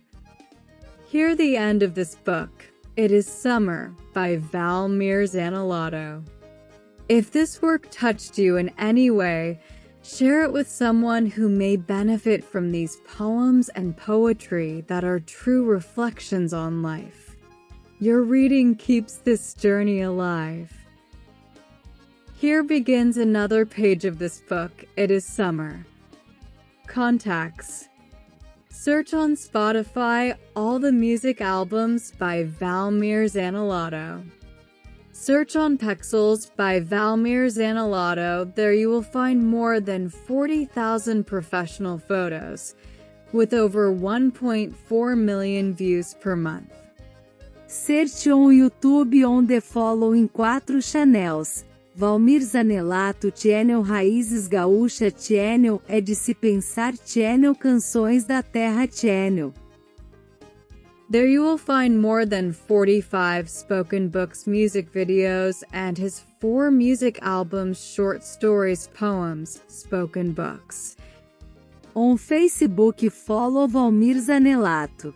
Here the end of this book. It is Summer by Valmir Zanolato. If this work touched you in any way, share it with someone who may benefit from these poems and poetry that are true reflections on life. Your reading keeps this journey alive. Here begins another page of this book. It is Summer. Contacts. Search on Spotify all the music albums by Valmir Zanolato. Search on Pexels by Valmir Zanolato. There you will find more than 40,000 professional photos, with over 1.4 million views per month. Search on YouTube on the following 4 channels. Valmir Zanolato Channel, Raízes Gaúcha Channel, É de Se Pensar Channel, Canções da Terra Channel. There you will find more than 45 spoken books, music videos, and his 4 music albums, short stories, poems, spoken books. On Facebook, follow Valmir Zanolato.